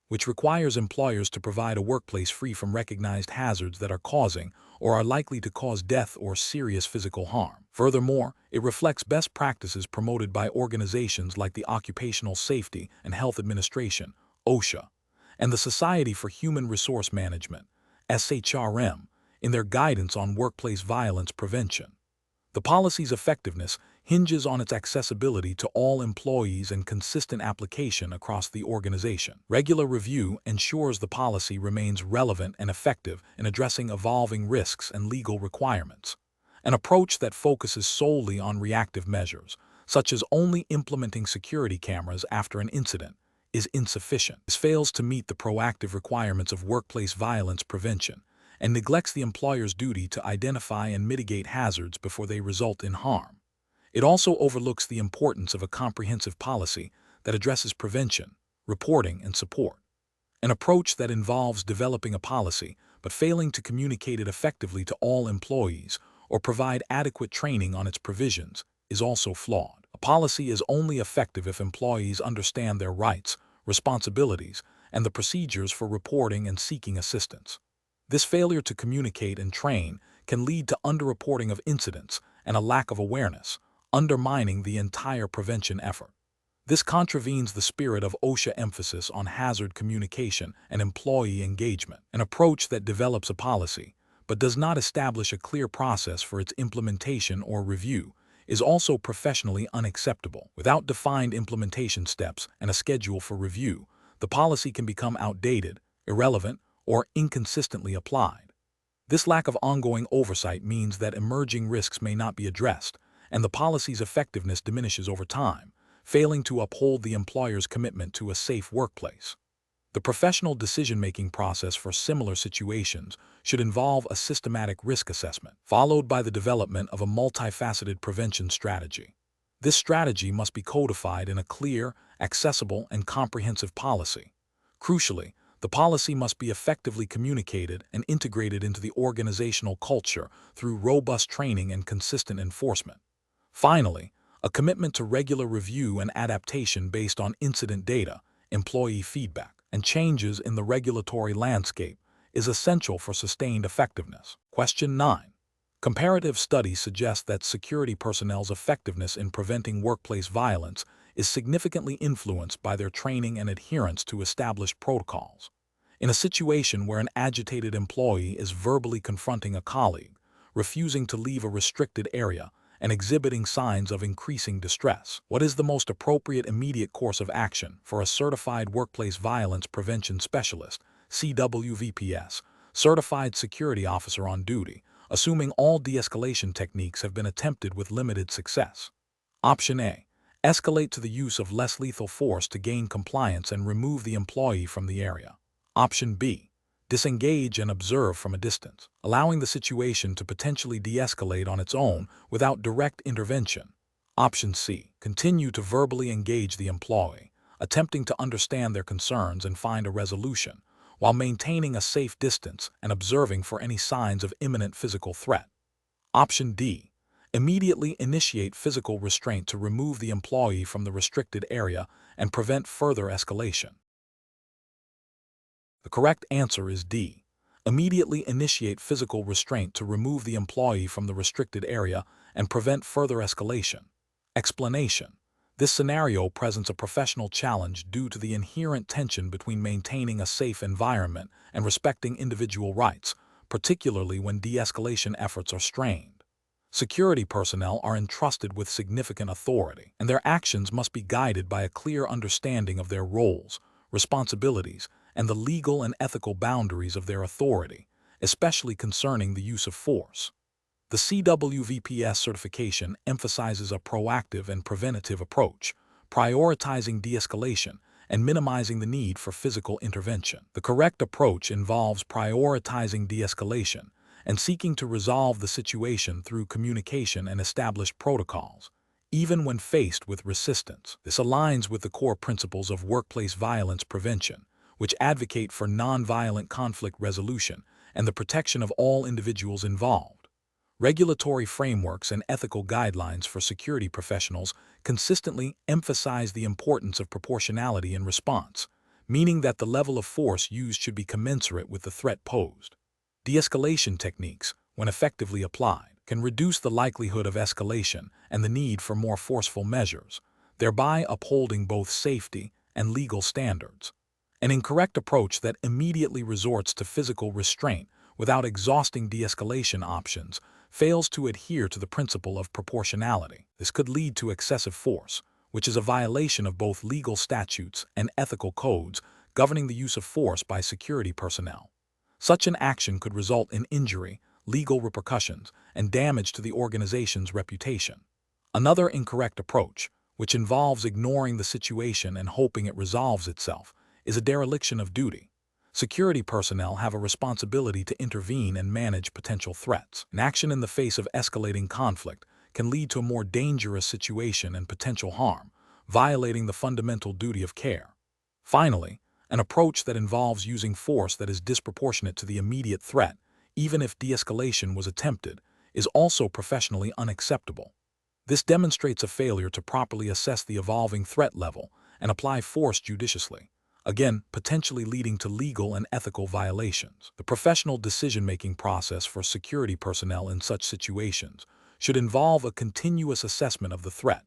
which requires employers to provide a workplace free from recognized hazards that are causing or are likely to cause death or serious physical harm. Furthermore, it reflects best practices promoted by organizations like the Occupational Safety and Health Administration, OSHA, and the Society for Human Resource Management, SHRM, in their guidance on workplace violence prevention. The policy's effectiveness hinges on its accessibility to all employees and consistent application across the organization. Regular review ensures the policy remains relevant and effective in addressing evolving risks and legal requirements. An approach that focuses solely on reactive measures, such as only implementing security cameras after an incident, is insufficient. This fails to meet the proactive requirements of workplace violence prevention and neglects the employer's duty to identify and mitigate hazards before they result in harm. It also overlooks the importance of a comprehensive policy that addresses prevention, reporting, and support. An approach that involves developing a policy but failing to communicate it effectively to all employees or provide adequate training on its provisions is also flawed. A policy is only effective if employees understand their rights, responsibilities, and the procedures for reporting and seeking assistance. This failure to communicate and train can lead to underreporting of incidents and a lack of awareness, undermining the entire prevention effort. This contravenes the spirit of OSHA emphasis on hazard communication and employee engagement. An approach that develops a policy but does not establish a clear process for its implementation or review is also professionally unacceptable. Without defined implementation steps and a schedule for review, the policy can become outdated, irrelevant, or inconsistently applied. This lack of ongoing oversight means that emerging risks may not be addressed, and the policy's effectiveness diminishes over time, failing to uphold the employer's commitment to a safe workplace. The professional decision-making process for similar situations should involve a systematic risk assessment, followed by the development of a multifaceted prevention strategy. This strategy must be codified in a clear, accessible, and comprehensive policy. Crucially, the policy must be effectively communicated and integrated into the organizational culture through robust training and consistent enforcement. Finally, a commitment to regular review and adaptation based on incident data, employee feedback, and changes in the regulatory landscape is essential for sustained effectiveness. Question 9. Comparative studies suggest that security personnel's effectiveness in preventing workplace violence is significantly influenced by their training and adherence to established protocols. In a situation where an agitated employee is verbally confronting a colleague, refusing to leave a restricted area, and exhibiting signs of increasing distress, what is the most appropriate immediate course of action for a certified workplace violence prevention specialist, CWVPS, certified security officer on duty, assuming all de-escalation techniques have been attempted with limited success? Option A. Escalate to the use of less lethal force to gain compliance and remove the employee from the area. Option B. Disengage and observe from a distance, allowing the situation to potentially de-escalate on its own without direct intervention. Option C. Continue to verbally engage the employee, attempting to understand their concerns and find a resolution, while maintaining a safe distance and observing for any signs of imminent physical threat. Option D. Immediately initiate physical restraint to remove the employee from the restricted area and prevent further escalation. The correct answer is D. Immediately initiate physical restraint to remove the employee from the restricted area and prevent further escalation. Explanation: this scenario presents a professional challenge due to the inherent tension between maintaining a safe environment and respecting individual rights, particularly when de-escalation efforts are strained. Security personnel are entrusted with significant authority, and their actions must be guided by a clear understanding of their roles, responsibilities, and the legal and ethical boundaries of their authority, especially concerning the use of force. The CWVPS certification emphasizes a proactive and preventative approach, prioritizing de-escalation and minimizing the need for physical intervention. The correct approach involves prioritizing de-escalation and seeking to resolve the situation through communication and established protocols, even when faced with resistance. This aligns with the core principles of workplace violence prevention, which advocate for nonviolent conflict resolution and the protection of all individuals involved. Regulatory frameworks and ethical guidelines for security professionals consistently emphasize the importance of proportionality in response, meaning that the level of force used should be commensurate with the threat posed. De-escalation techniques, when effectively applied, can reduce the likelihood of escalation and the need for more forceful measures, thereby upholding both safety and legal standards. An incorrect approach that immediately resorts to physical restraint without exhausting de-escalation options fails to adhere to the principle of proportionality. This could lead to excessive force, which is a violation of both legal statutes and ethical codes governing the use of force by security personnel. Such an action could result in injury, legal repercussions, and damage to the organization's reputation. Another incorrect approach, which involves ignoring the situation and hoping it resolves itself, is a dereliction of duty. Security personnel have a responsibility to intervene and manage potential threats. An action in the face of escalating conflict can lead to a more dangerous situation and potential harm, violating the fundamental duty of care. Finally, an approach that involves using force that is disproportionate to the immediate threat, even if de-escalation was attempted, is also professionally unacceptable. This demonstrates a failure to properly assess the evolving threat level and apply force judiciously, again, potentially leading to legal and ethical violations. The professional decision-making process for security personnel in such situations should involve a continuous assessment of the threat,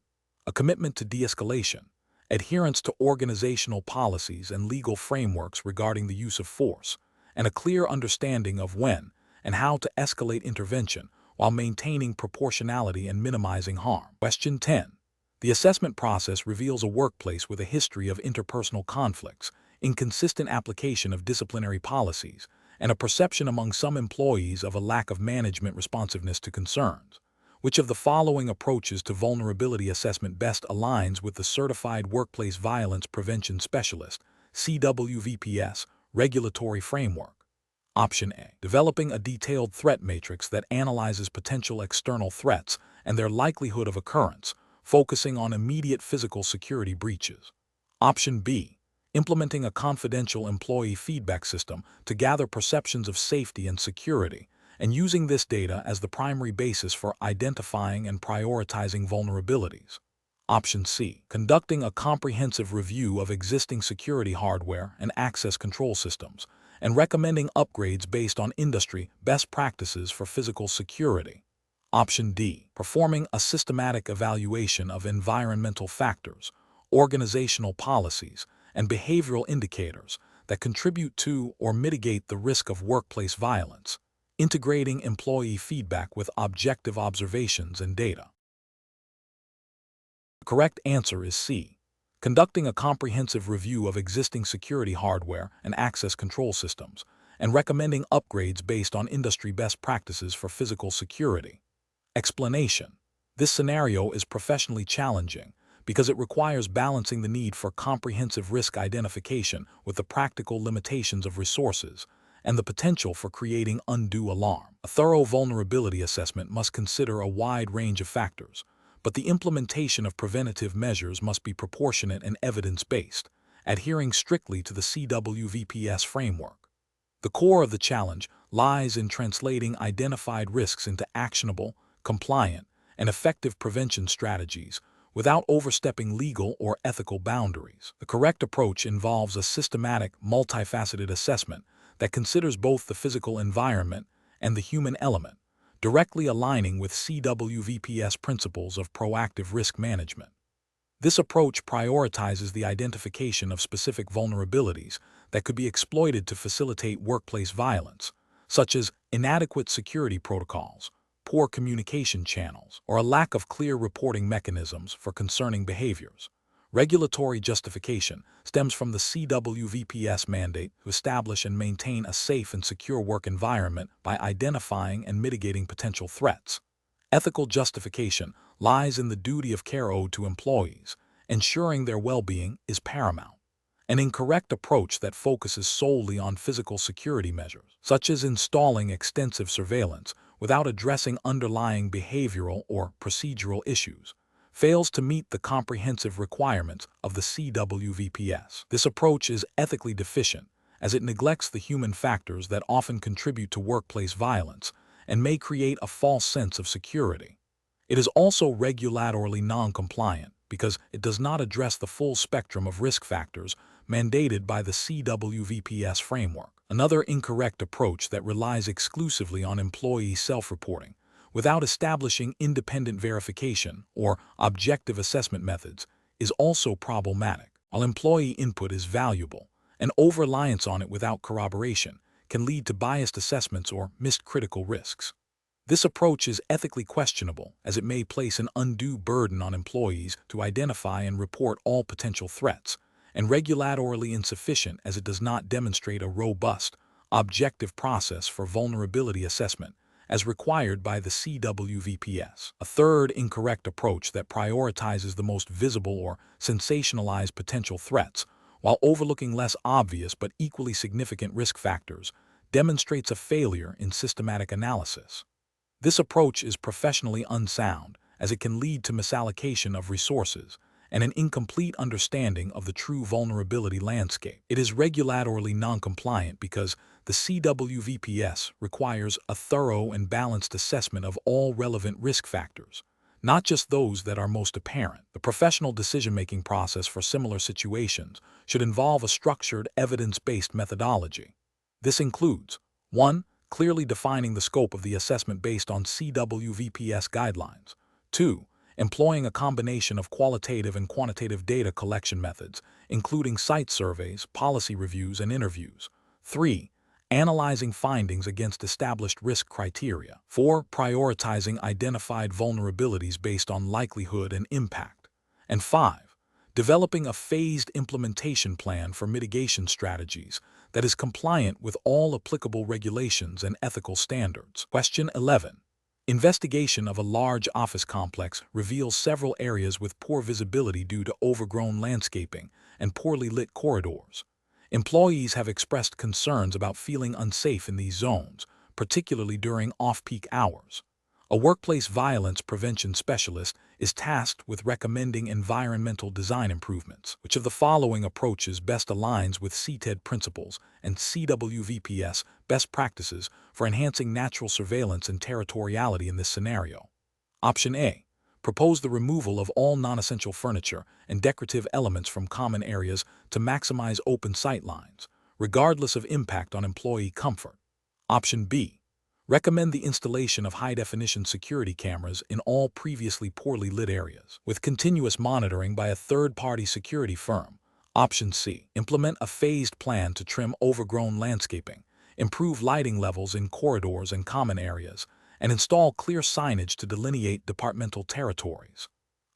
a commitment to de-escalation, adherence to organizational policies and legal frameworks regarding the use of force, and a clear understanding of when and how to escalate intervention while maintaining proportionality and minimizing harm. Question 10. The assessment process reveals a workplace with a history of interpersonal conflicts, inconsistent application of disciplinary policies, and a perception among some employees of a lack of management responsiveness to concerns. Which of the following approaches to vulnerability assessment best aligns with the Certified Workplace Violence Prevention Specialist, CWVPS, regulatory framework? Option A. Developing a detailed threat matrix that analyzes potential external threats and their likelihood of occurrence, focusing on immediate physical security breaches. Option B. Implementing a confidential employee feedback system to gather perceptions of safety and security, and using this data as the primary basis for identifying and prioritizing vulnerabilities. Option C. Conducting a comprehensive review of existing security hardware and access control systems, and recommending upgrades based on industry best practices for physical security. Option D. Performing a systematic evaluation of environmental factors, organizational policies, and behavioral indicators that contribute to or mitigate the risk of workplace violence, integrating employee feedback with objective observations and data. The correct answer is C. Conducting a comprehensive review of existing security hardware and access control systems, and recommending upgrades based on industry best practices for physical security. Explanation. This scenario is professionally challenging because it requires balancing the need for comprehensive risk identification with the practical limitations of resources and the potential for creating undue alarm. A thorough vulnerability assessment must consider a wide range of factors, but the implementation of preventative measures must be proportionate and evidence-based, adhering strictly to the CWVPS framework. The core of the challenge lies in translating identified risks into actionable, compliant, and effective prevention strategies without overstepping legal or ethical boundaries. The correct approach involves a systematic, multifaceted assessment that considers both the physical environment and the human element, directly aligning with CWVPS principles of proactive risk management. This approach prioritizes the identification of specific vulnerabilities that could be exploited to facilitate workplace violence, such as inadequate security protocols, poor communication channels, or a lack of clear reporting mechanisms for concerning behaviors. Regulatory justification stems from the CWVPS mandate to establish and maintain a safe and secure work environment by identifying and mitigating potential threats. Ethical justification lies in the duty of care owed to employees. Ensuring their well-being is paramount. An incorrect approach that focuses solely on physical security measures, such as installing extensive surveillance without addressing underlying behavioral or procedural issues, fails to meet the comprehensive requirements of the CWVPS. This approach is ethically deficient as it neglects the human factors that often contribute to workplace violence and may create a false sense of security. It is also regulatorily non-compliant because it does not address the full spectrum of risk factors mandated by the CWVPS framework. Another incorrect approach that relies exclusively on employee self-reporting without establishing independent verification or objective assessment methods is also problematic. While employee input is valuable, an over-reliance on it without corroboration can lead to biased assessments or missed critical risks. This approach is ethically questionable as it may place an undue burden on employees to identify and report all potential threats, and regulatorily insufficient as it does not demonstrate a robust, objective process for vulnerability assessment as required by the CWVPS. A third incorrect approach that prioritizes the most visible or sensationalized potential threats while overlooking less obvious but equally significant risk factors demonstrates a failure in systematic analysis. This approach is professionally unsound as it can lead to misallocation of resources and an incomplete understanding of the true vulnerability landscape. It is regulatorily non-compliant because the CWVPS requires a thorough and balanced assessment of all relevant risk factors, not just those that are most apparent. The professional decision-making process for similar situations should involve a structured, evidence-based methodology. This includes 1. Clearly defining the scope of the assessment based on CWVPS guidelines. 2. Employing a combination of qualitative and quantitative data collection methods, including site surveys, policy reviews, and interviews. 3. Analyzing findings against established risk criteria. 4. Prioritizing identified vulnerabilities based on likelihood and impact. And 5. Developing a phased implementation plan for mitigation strategies that is compliant with all applicable regulations and ethical standards. Question 11. Investigation of a large office complex reveals several areas with poor visibility due to overgrown landscaping and poorly lit corridors. Employees have expressed concerns about feeling unsafe in these zones, particularly during off-peak hours. A workplace violence prevention specialist is tasked with recommending environmental design improvements. Which of the following approaches best aligns with CTED principles and CWVPS best practices for enhancing natural surveillance and territoriality in this scenario? Option A. Propose the removal of all non-essential furniture and decorative elements from common areas to maximize open sight lines, regardless of impact on employee comfort. Option B. Recommend the installation of high-definition security cameras in all previously poorly lit areas, with continuous monitoring by a third-party security firm. Option C. Implement a phased plan to trim overgrown landscaping, improve lighting levels in corridors and common areas, and install clear signage to delineate departmental territories.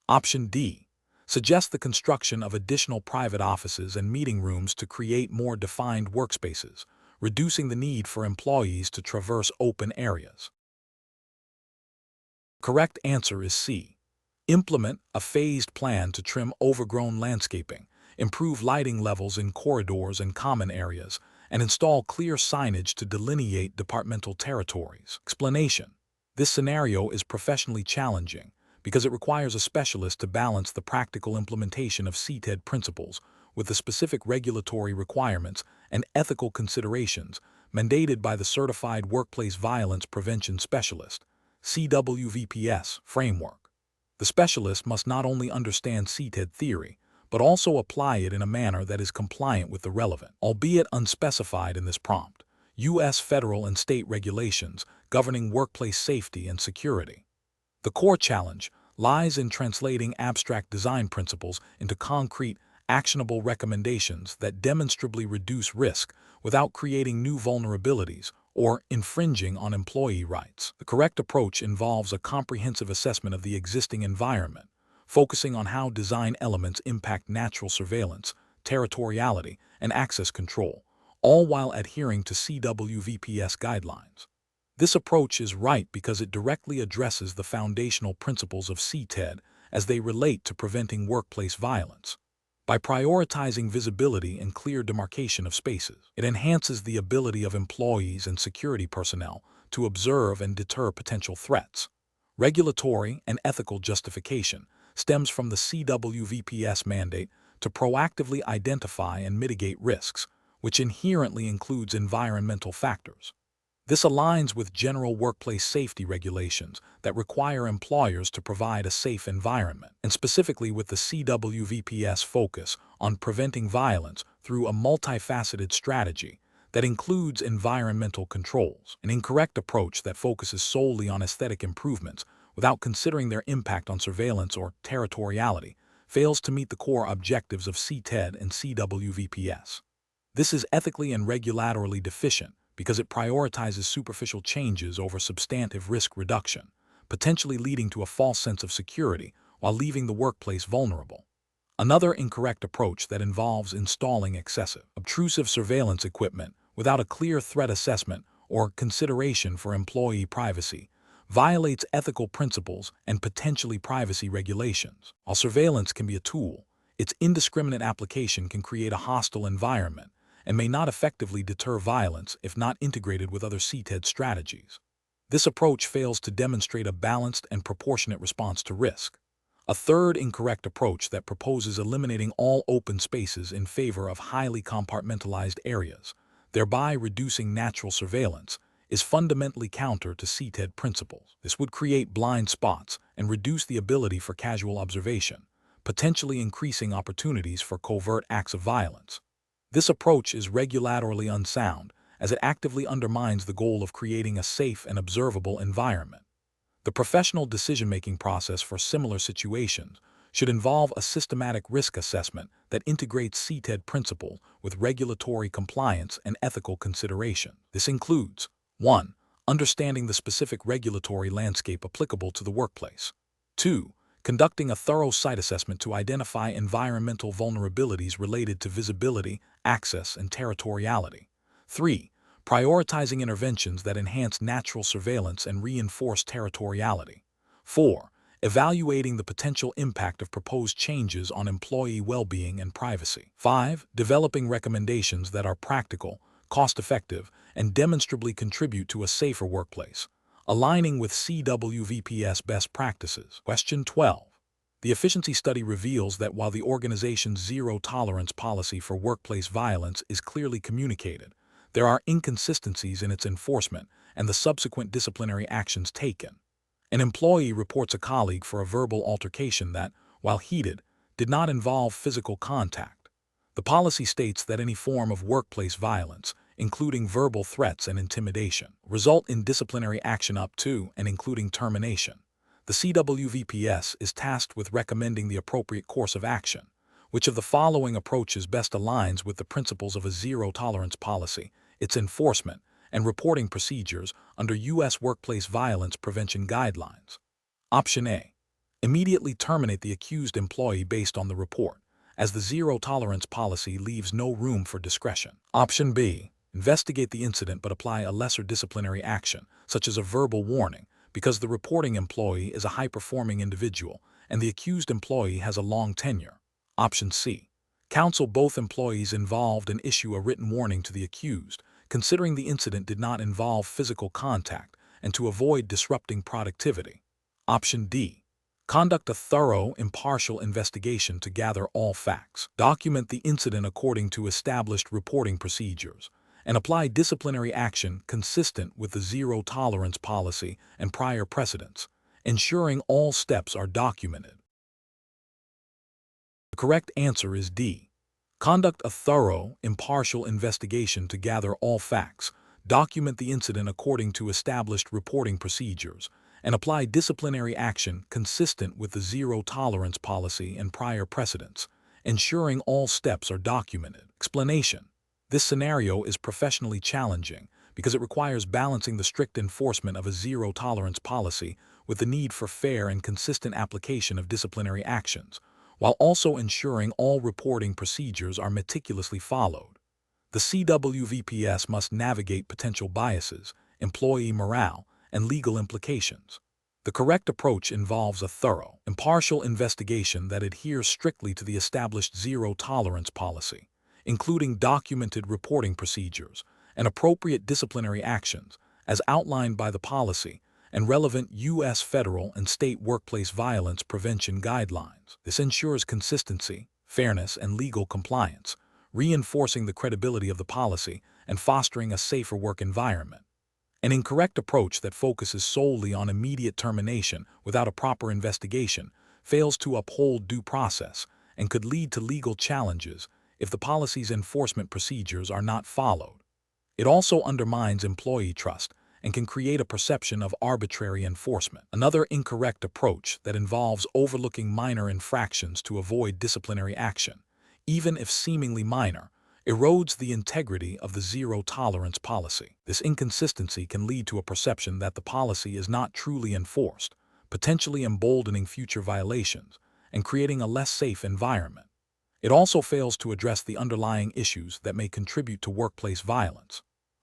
Option D. Suggest the construction of additional private offices and meeting rooms to create more defined workspaces, reducing the need for employees to traverse open areas. Correct answer is C. Implement a phased plan to trim overgrown landscaping, improve lighting levels in corridors and common areas, and install clear signage to delineate departmental territories. Explanation: this scenario is professionally challenging because it requires a specialist to balance the practical implementation of CTED principles with the specific regulatory requirements and ethical considerations mandated by the Certified Workplace Violence Prevention Specialist (CWVPS) framework. The specialist must not only understand CTED theory, but also apply it in a manner that is compliant with the relevant, albeit unspecified in this prompt, U.S. federal and state regulations governing workplace safety and security. The core challenge lies in translating abstract design principles into concrete, actionable recommendations that demonstrably reduce risk without creating new vulnerabilities or infringing on employee rights. The correct approach involves a comprehensive assessment of the existing environment, focusing on how design elements impact natural surveillance, territoriality, and access control, all while adhering to CWVPS guidelines. This approach is right because it directly addresses the foundational principles of CTED as they relate to preventing workplace violence. By prioritizing visibility and clear demarcation of spaces, it enhances the ability of employees and security personnel to observe and deter potential threats. Regulatory and ethical justification stems from the CWVPS mandate to proactively identify and mitigate risks, which inherently includes environmental factors. This aligns with general workplace safety regulations that require employers to provide a safe environment, and specifically with the CWVPS focus on preventing violence through a multifaceted strategy that includes environmental controls. An incorrect approach that focuses solely on aesthetic improvements without considering their impact on surveillance or territoriality fails to meet the core objectives of CTED and CWVPS. This is ethically and regulatorily deficient because it prioritizes superficial changes over substantive risk reduction, potentially leading to a false sense of security while leaving the workplace vulnerable. Another incorrect approach that involves installing excessive, obtrusive surveillance equipment without a clear threat assessment or consideration for employee privacy violates ethical principles and potentially privacy regulations. While surveillance can be a tool, its indiscriminate application can create a hostile environment and may not effectively deter violence if not integrated with other CTED strategies. This approach fails to demonstrate a balanced and proportionate response to risk. A third incorrect approach that proposes eliminating all open spaces in favor of highly compartmentalized areas, thereby reducing natural surveillance, is fundamentally counter to CTED principles. This would create blind spots and reduce the ability for casual observation, potentially increasing opportunities for covert acts of violence. This approach is regulatorily unsound, as it actively undermines the goal of creating a safe and observable environment. The professional decision-making process for similar situations should involve a systematic risk assessment that integrates CTED principle with regulatory compliance and ethical consideration. This includes 1. Understanding the specific regulatory landscape applicable to the workplace. 2. Conducting a thorough site assessment to identify environmental vulnerabilities related to visibility, access, and territoriality. 3. Prioritizing interventions that enhance natural surveillance and reinforce territoriality. 4. Evaluating the potential impact of proposed changes on employee well-being and privacy. 5. Developing recommendations that are practical, cost-effective, and demonstrably contribute to a safer workplace, aligning with CWVPS best practices. Question 12. The efficiency study reveals that while the organization's zero-tolerance policy for workplace violence is clearly communicated, there are inconsistencies in its enforcement and the subsequent disciplinary actions taken. An employee reports a colleague for a verbal altercation that, while heated, did not involve physical contact. The policy states that any form of workplace violence, including verbal threats and intimidation, result in disciplinary action up to and including termination. The CWVPS is tasked with recommending the appropriate course of action. Which of the following approaches best aligns with the principles of a zero-tolerance policy, its enforcement, and reporting procedures under U.S. workplace violence prevention guidelines? Option A. Immediately terminate the accused employee based on the report, as the zero-tolerance policy leaves no room for discretion. Option B. Investigate the incident but apply a lesser disciplinary action, such as a verbal warning, because the reporting employee is a high-performing individual and the accused employee has a long tenure. Option C. Counsel both employees involved and issue a written warning to the accused, considering the incident did not involve physical contact and to avoid disrupting productivity. Option D. Conduct a thorough, impartial investigation to gather all facts. Document the incident according to established reporting procedures, and apply disciplinary action consistent with the zero-tolerance policy and prior precedents, ensuring all steps are documented. The correct answer is D. Conduct a thorough, impartial investigation to gather all facts, document the incident according to established reporting procedures, and apply disciplinary action consistent with the zero-tolerance policy and prior precedents, ensuring all steps are documented. Explanation. This scenario is professionally challenging because it requires balancing the strict enforcement of a zero-tolerance policy with the need for fair and consistent application of disciplinary actions, while also ensuring all reporting procedures are meticulously followed. The CWVPS must navigate potential biases, employee morale, and legal implications. The correct approach involves a thorough, impartial investigation that adheres strictly to the established zero-tolerance policy, including documented reporting procedures and appropriate disciplinary actions as outlined by the policy and relevant U.S. federal and state workplace violence prevention guidelines. This ensures consistency, fairness, and legal compliance, reinforcing the credibility of the policy and fostering a safer work environment. An incorrect approach that focuses solely on immediate termination without a proper investigation fails to uphold due process and could lead to legal challenges if the policy's enforcement procedures are not followed. It also undermines employee trust and can create a perception of arbitrary enforcement. Another incorrect approach that involves overlooking minor infractions to avoid disciplinary action, even if seemingly minor, erodes the integrity of the zero-tolerance policy. This inconsistency can lead to a perception that the policy is not truly enforced, potentially emboldening future violations and creating a less safe environment. It also fails to address the underlying issues that may contribute to workplace violence.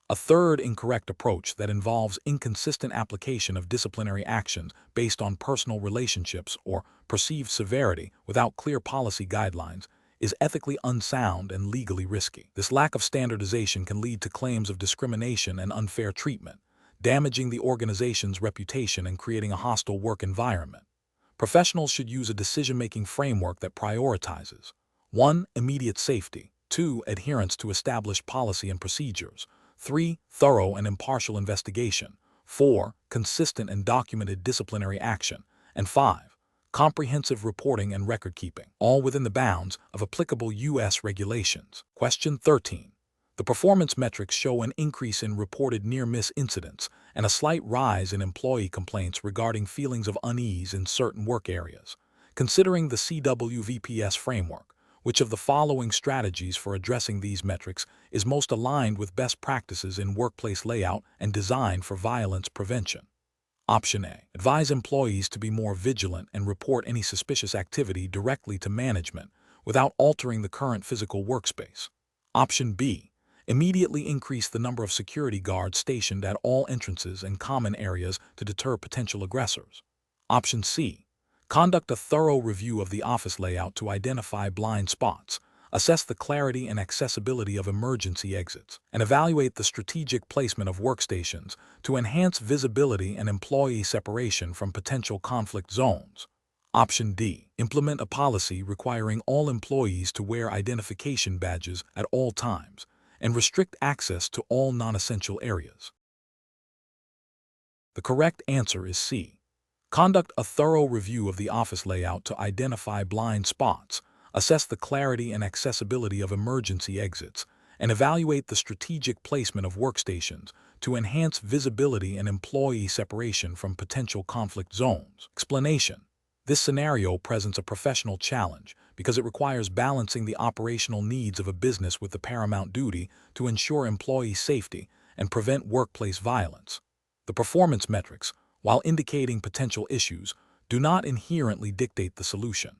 A third incorrect approach that involves inconsistent application of disciplinary actions based on personal relationships or perceived severity without clear policy guidelines is ethically unsound and legally risky. This lack of standardization can lead to claims of discrimination and unfair treatment, damaging the organization's reputation and creating a hostile work environment. Professionals should use a decision-making framework that prioritizes 1. Immediate safety, 2. Adherence to established policy and procedures, 3. Thorough and impartial investigation, 4. Consistent and documented disciplinary action, and 5. Comprehensive reporting and record-keeping, all within the bounds of applicable U.S. regulations. Question 13. The performance metrics show an increase in reported near-miss incidents and a slight rise in employee complaints regarding feelings of unease in certain work areas. Considering the CWVPS framework, which of the following strategies for addressing these metrics is most aligned with best practices in workplace layout and design for violence prevention? Option A. Advise employees to be more vigilant and report any suspicious activity directly to management without altering the current physical workspace. Option B. Immediately increase the number of security guards stationed at all entrances and common areas to deter potential aggressors. Option C. Conduct a thorough review of the office layout to identify blind spots, assess the clarity and accessibility of emergency exits, and evaluate the strategic placement of workstations to enhance visibility and employee separation from potential conflict zones. Option D. Implement a policy requiring all employees to wear identification badges at all times and restrict access to all non-essential areas. The correct answer is C. Conduct a thorough review of the office layout to identify blind spots, assess the clarity and accessibility of emergency exits, and evaluate the strategic placement of workstations to enhance visibility and employee separation from potential conflict zones. Explanation. This scenario presents a professional challenge because it requires balancing the operational needs of a business with the paramount duty to ensure employee safety and prevent workplace violence. The performance metrics, while indicating potential issues, do not inherently dictate the solution.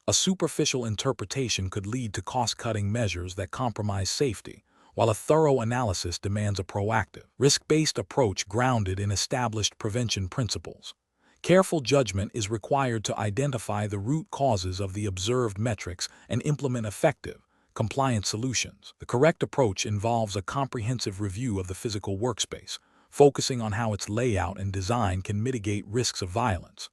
A superficial interpretation could lead to cost-cutting measures that compromise safety, while a thorough analysis demands a proactive, risk-based approach grounded in established prevention principles. Careful judgment is required to identify the root causes of the observed metrics and implement effective, compliant solutions. The correct approach involves a comprehensive review of the physical workspace, focusing on how its layout and design can mitigate risks of violence.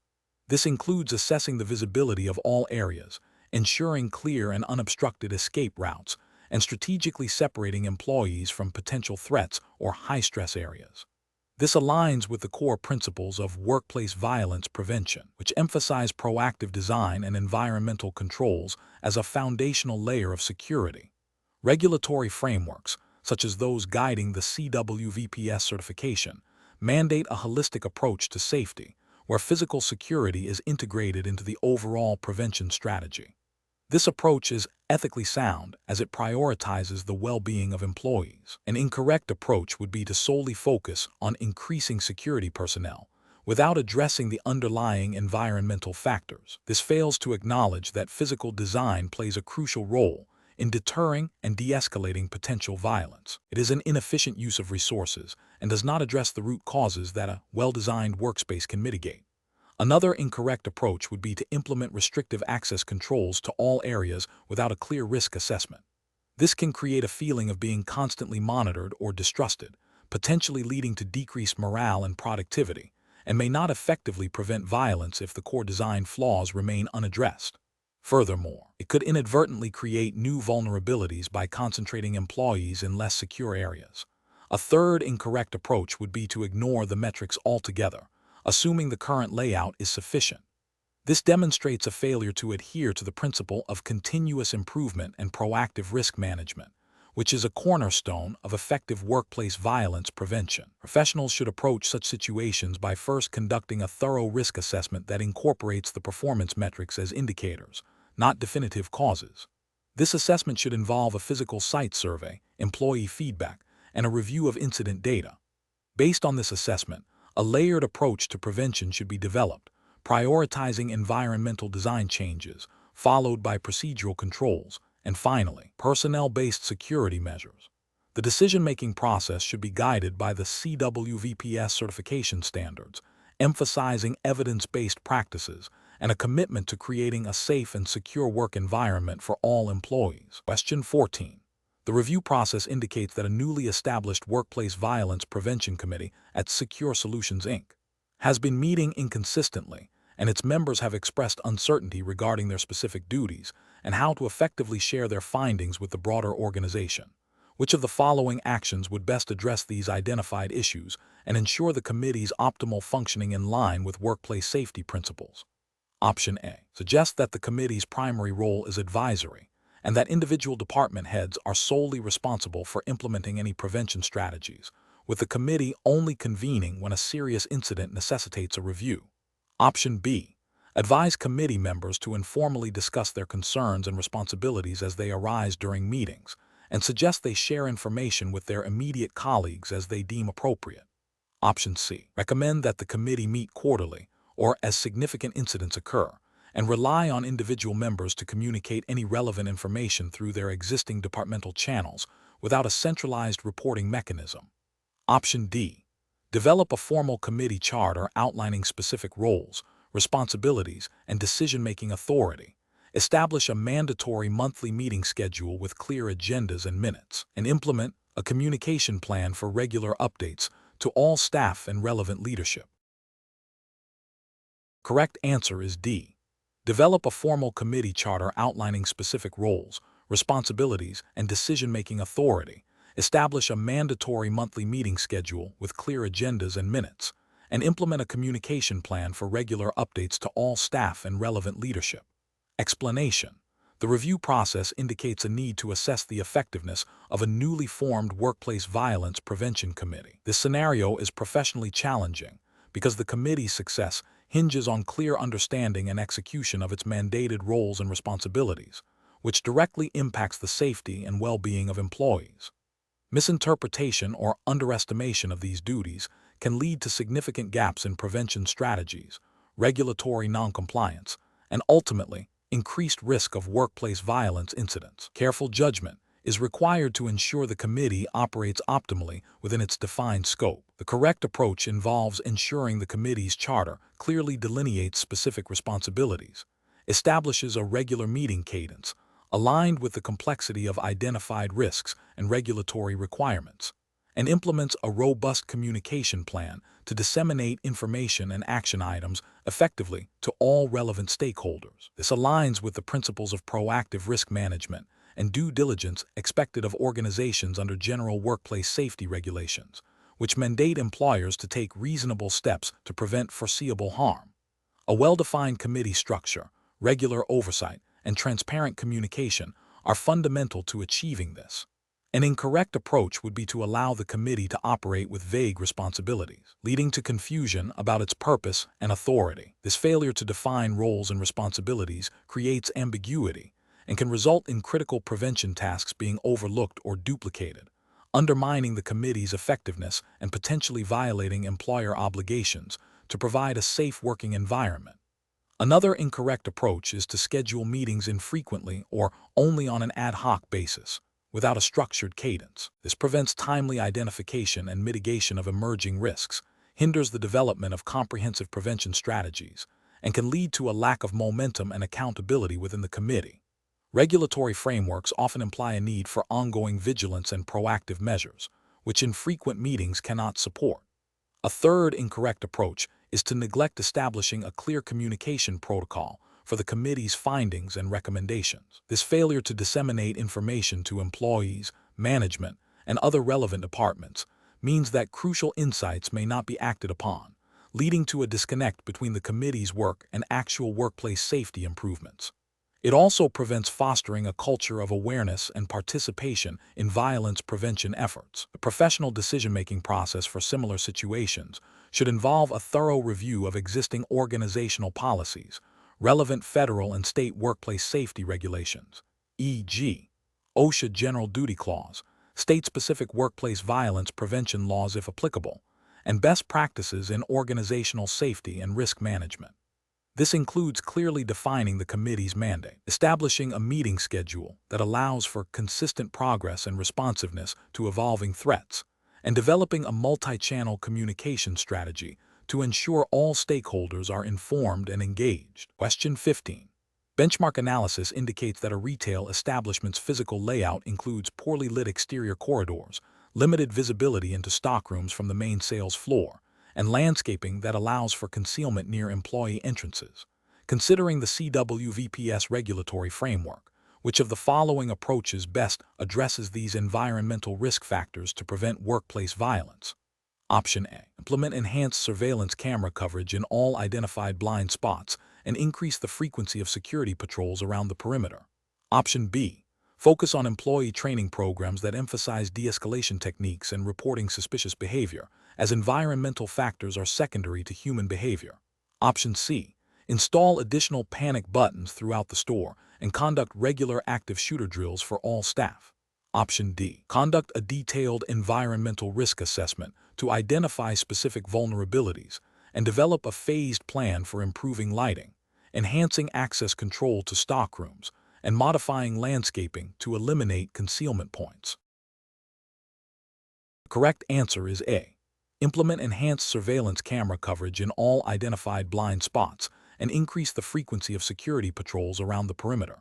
This includes assessing the visibility of all areas, ensuring clear and unobstructed escape routes, and strategically separating employees from potential threats or high-stress areas. This aligns with the core principles of workplace violence prevention, which emphasize proactive design and environmental controls as a foundational layer of security. Regulatory frameworks, such as those guiding the CWVPS certification, mandate a holistic approach to safety, where physical security is integrated into the overall prevention strategy. This approach is ethically sound as it prioritizes the well-being of employees. An incorrect approach would be to solely focus on increasing security personnel without addressing the underlying environmental factors. This fails to acknowledge that physical design plays a crucial role in deterring and de-escalating potential violence. It is an inefficient use of resources and does not address the root causes that a well-designed workspace can mitigate. Another incorrect approach would be to implement restrictive access controls to all areas without a clear risk assessment. This can create a feeling of being constantly monitored or distrusted, potentially leading to decreased morale and productivity, and may not effectively prevent violence if the core design flaws remain unaddressed. Furthermore, it could inadvertently create new vulnerabilities by concentrating employees in less secure areas. A third incorrect approach would be to ignore the metrics altogether, assuming the current layout is sufficient. This demonstrates a failure to adhere to the principle of continuous improvement and proactive risk management, which is a cornerstone of effective workplace violence prevention. Professionals should approach such situations by first conducting a thorough risk assessment that incorporates the performance metrics as indicators, not definitive causes. This assessment should involve a physical site survey, employee feedback, and a review of incident data. Based on this assessment, a layered approach to prevention should be developed, prioritizing environmental design changes, followed by procedural controls, and finally, personnel-based security measures. The decision-making process should be guided by the CWVPS certification standards, emphasizing evidence-based practices and a commitment to creating a safe and secure work environment for all employees. Question 14. The review process indicates that a newly established Workplace Violence Prevention Committee at Secure Solutions, Inc. has been meeting inconsistently, and its members have expressed uncertainty regarding their specific duties and how to effectively share their findings with the broader organization. Which of the following actions would best address these identified issues and ensure the committee's optimal functioning in line with workplace safety principles? Option A. Suggests that the committee's primary role is advisory, and that individual department heads are solely responsible for implementing any prevention strategies, with the committee only convening when a serious incident necessitates a review. Option B. Advise committee members to informally discuss their concerns and responsibilities as they arise during meetings, and suggest they share information with their immediate colleagues as they deem appropriate. Option C. Recommend that the committee meet quarterly, or as significant incidents occur, and rely on individual members to communicate any relevant information through their existing departmental channels without a centralized reporting mechanism. Option D. Develop a formal committee charter outlining specific roles, responsibilities, and decision-making authority. Establish a mandatory monthly meeting schedule with clear agendas and minutes, and implement a communication plan for regular updates to all staff and relevant leadership. Correct answer is D. Develop a formal committee charter outlining specific roles, responsibilities, and decision-making authority. Establish a mandatory monthly meeting schedule with clear agendas and minutes, and implement a communication plan for regular updates to all staff and relevant leadership. Explanation. The review process indicates a need to assess the effectiveness of a newly formed Workplace Violence Prevention Committee. This scenario is professionally challenging because the committee's success hinges on clear understanding and execution of its mandated roles and responsibilities, which directly impacts the safety and well-being of employees. Misinterpretation or underestimation of these duties can lead to significant gaps in prevention strategies, regulatory noncompliance, and ultimately, increased risk of workplace violence incidents. Careful judgment is required to ensure the committee operates optimally within its defined scope. The correct approach involves ensuring the committee's charter clearly delineates specific responsibilities, establishes a regular meeting cadence, aligned with the complexity of identified risks and regulatory requirements, and implements a robust communication plan to disseminate information and action items effectively to all relevant stakeholders. This aligns with the principles of proactive risk management and due diligence expected of organizations under general workplace safety regulations, which mandate employers to take reasonable steps to prevent foreseeable harm. A well-defined committee structure, regular oversight, and transparent communication are fundamental to achieving this. An incorrect approach would be to allow the committee to operate with vague responsibilities, leading to confusion about its purpose and authority. This failure to define roles and responsibilities creates ambiguity and can result in critical prevention tasks being overlooked or duplicated, undermining the committee's effectiveness and potentially violating employer obligations to provide a safe working environment. Another incorrect approach is to schedule meetings infrequently or only on an ad hoc basis, without a structured cadence. This prevents timely identification and mitigation of emerging risks, hinders the development of comprehensive prevention strategies, and can lead to a lack of momentum and accountability within the committee. Regulatory frameworks often imply a need for ongoing vigilance and proactive measures, which infrequent meetings cannot support. A third incorrect approach is to neglect establishing a clear communication protocol for the committee's findings and recommendations. This failure to disseminate information to employees, management, and other relevant departments means that crucial insights may not be acted upon, leading to a disconnect between the committee's work and actual workplace safety improvements. It also prevents fostering a culture of awareness and participation in violence prevention efforts. The professional decision-making process for similar situations should involve a thorough review of existing organizational policies, relevant federal and state workplace safety regulations, e.g., OSHA General Duty Clause, state-specific workplace violence prevention laws if applicable, and best practices in organizational safety and risk management. This includes clearly defining the committee's mandate, establishing a meeting schedule that allows for consistent progress and responsiveness to evolving threats, and developing a multi-channel communication strategy to ensure all stakeholders are informed and engaged. Question 15. Benchmark analysis indicates that a retail establishment's physical layout includes poorly lit exterior corridors, limited visibility into stockrooms from the main sales floor, and landscaping that allows for concealment near employee entrances. Considering the CWVPS regulatory framework, which of the following approaches best addresses these environmental risk factors to prevent workplace violence? Option A. Implement enhanced surveillance camera coverage in all identified blind spots and increase the frequency of security patrols around the perimeter. Option B. Focus on employee training programs that emphasize de-escalation techniques and reporting suspicious behavior, as environmental factors are secondary to human behavior. Option C. Install additional panic buttons throughout the store and conduct regular active shooter drills for all staff. Option D. Conduct a detailed environmental risk assessment to identify specific vulnerabilities and develop a phased plan for improving lighting, enhancing access control to stockrooms, and modifying landscaping to eliminate concealment points. The correct answer is A. Implement enhanced surveillance camera coverage in all identified blind spots and increase the frequency of security patrols around the perimeter.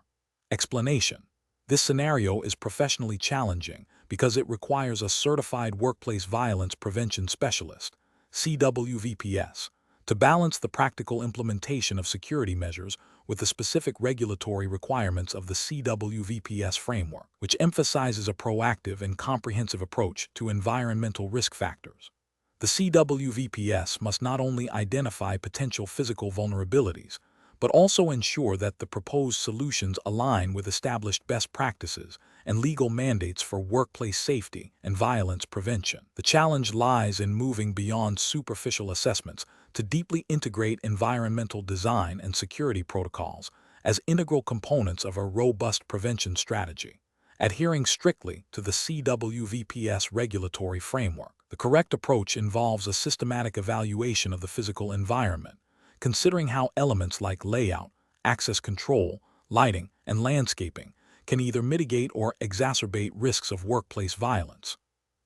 Explanation. This scenario is professionally challenging because it requires a certified workplace violence prevention specialist, CWVPS, to balance the practical implementation of security measures with the specific regulatory requirements of the CWVPS framework, which emphasizes a proactive and comprehensive approach to environmental risk factors. The CWVPS must not only identify potential physical vulnerabilities, but also ensure that the proposed solutions align with established best practices and legal mandates for workplace safety and violence prevention. The challenge lies in moving beyond superficial assessments to deeply integrate environmental design and security protocols as integral components of a robust prevention strategy. Adhering strictly to the CWVPS regulatory framework, the correct approach involves a systematic evaluation of the physical environment, considering how elements like layout, access control, lighting, and landscaping can either mitigate or exacerbate risks of workplace violence.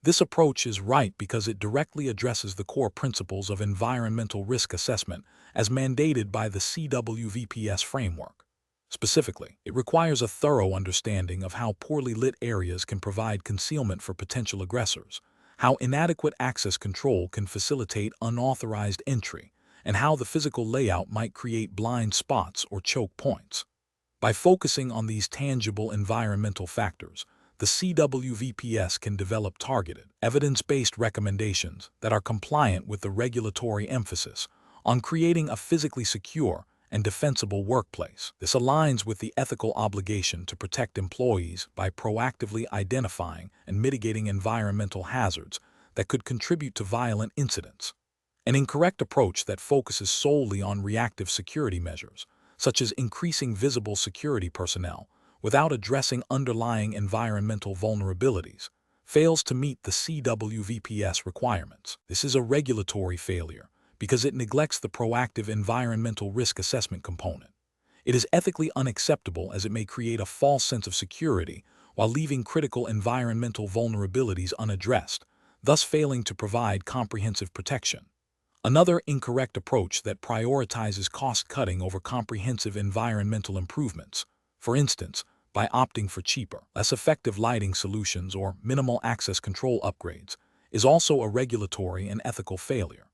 This approach is right because it directly addresses the core principles of environmental risk assessment as mandated by the CWVPS framework. Specifically, it requires a thorough understanding of how poorly lit areas can provide concealment for potential aggressors, how inadequate access control can facilitate unauthorized entry, and how the physical layout might create blind spots or choke points. By focusing on these tangible environmental factors, the CWVPS can develop targeted, evidence-based recommendations that are compliant with the regulatory emphasis on creating a physically secure and defensible workplace. This aligns with the ethical obligation to protect employees by proactively identifying and mitigating environmental hazards that could contribute to violent incidents. An incorrect approach that focuses solely on reactive security measures, such as increasing visible security personnel, without addressing underlying environmental vulnerabilities, fails to meet the CWVPS requirements. This is a regulatory failure because it neglects the proactive environmental risk assessment component. It is ethically unacceptable as it may create a false sense of security while leaving critical environmental vulnerabilities unaddressed, thus failing to provide comprehensive protection. Another incorrect approach that prioritizes cost-cutting over comprehensive environmental improvements, for instance, by opting for cheaper, less effective lighting solutions or minimal access control upgrades, is also a regulatory and ethical failure.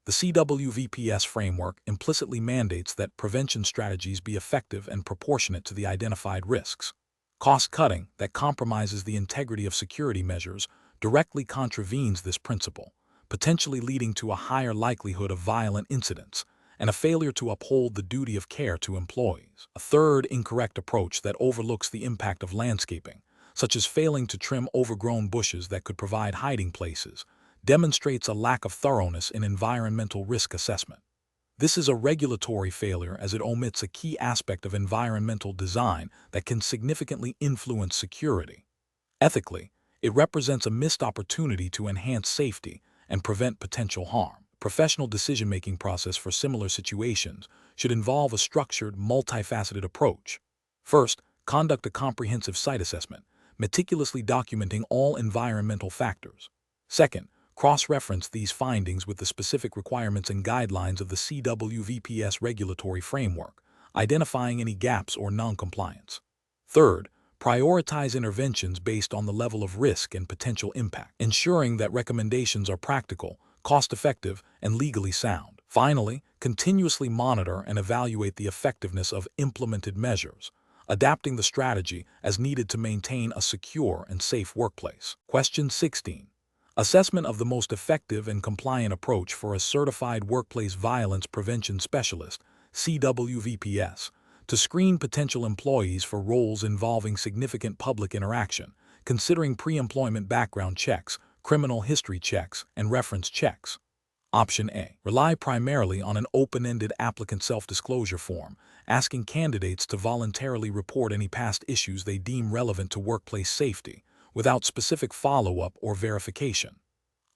The CWVPS framework implicitly mandates that prevention strategies be effective and proportionate to the identified risks. Cost-cutting that compromises the integrity of security measures directly contravenes this principle, potentially leading to a higher likelihood of violent incidents and a failure to uphold the duty of care to employees. A third incorrect approach that overlooks the impact of landscaping, such as failing to trim overgrown bushes that could provide hiding places, demonstrates a lack of thoroughness in environmental risk assessment. This is a regulatory failure as it omits a key aspect of environmental design that can significantly influence security. Ethically, it represents a missed opportunity to enhance safety and prevent potential harm. Professional decision-making process for similar situations should involve a structured, multifaceted approach. First, conduct a comprehensive site assessment, meticulously documenting all environmental factors. Second, cross-reference these findings with the specific requirements and guidelines of the CWVPS regulatory framework, identifying any gaps or noncompliance. Third, prioritize interventions based on the level of risk and potential impact, ensuring that recommendations are practical, cost-effective, and legally sound. Finally, continuously monitor and evaluate the effectiveness of implemented measures, adapting the strategy as needed to maintain a secure and safe workplace. Question 16. Assessment of the most effective and compliant approach for a certified workplace violence prevention specialist, CWVPS, to screen potential employees for roles involving significant public interaction, considering pre-employment background checks, criminal history checks, and reference checks. Option A. Rely primarily on an open-ended applicant self-disclosure form, asking candidates to voluntarily report any past issues they deem relevant to workplace safety, without specific follow-up or verification.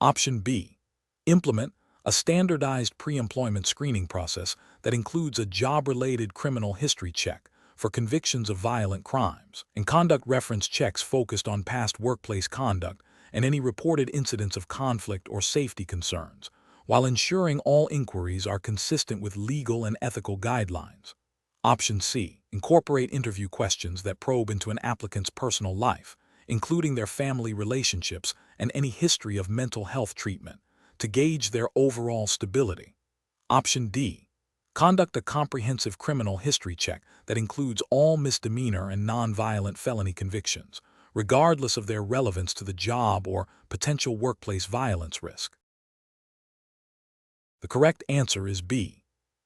Option B. Implement a standardized pre-employment screening process that includes a job-related criminal history check for convictions of violent crimes, and conduct reference checks focused on past workplace conduct and any reported incidents of conflict or safety concerns, while ensuring all inquiries are consistent with legal and ethical guidelines. Option C. Incorporate interview questions that probe into an applicant's personal life, including their family relationships and any history of mental health treatment, to gauge their overall stability. Option D. Conduct a comprehensive criminal history check that includes all misdemeanor and nonviolent felony convictions, regardless of their relevance to the job or potential workplace violence risk. The correct answer is B.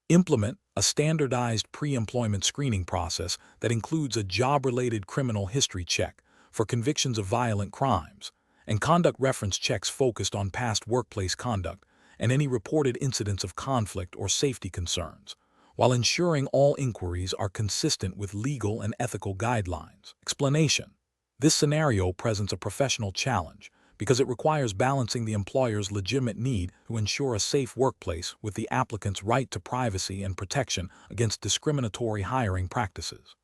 Implement a standardized pre-employment screening process that includes a job-related criminal history check for convictions of violent crimes, and conduct reference checks focused on past workplace conduct and any reported incidents of conflict or safety concerns, while ensuring all inquiries are consistent with legal and ethical guidelines. Explanation. This scenario presents a professional challenge because it requires balancing the employer's legitimate need to ensure a safe workplace with the applicant's right to privacy and protection against discriminatory hiring practices.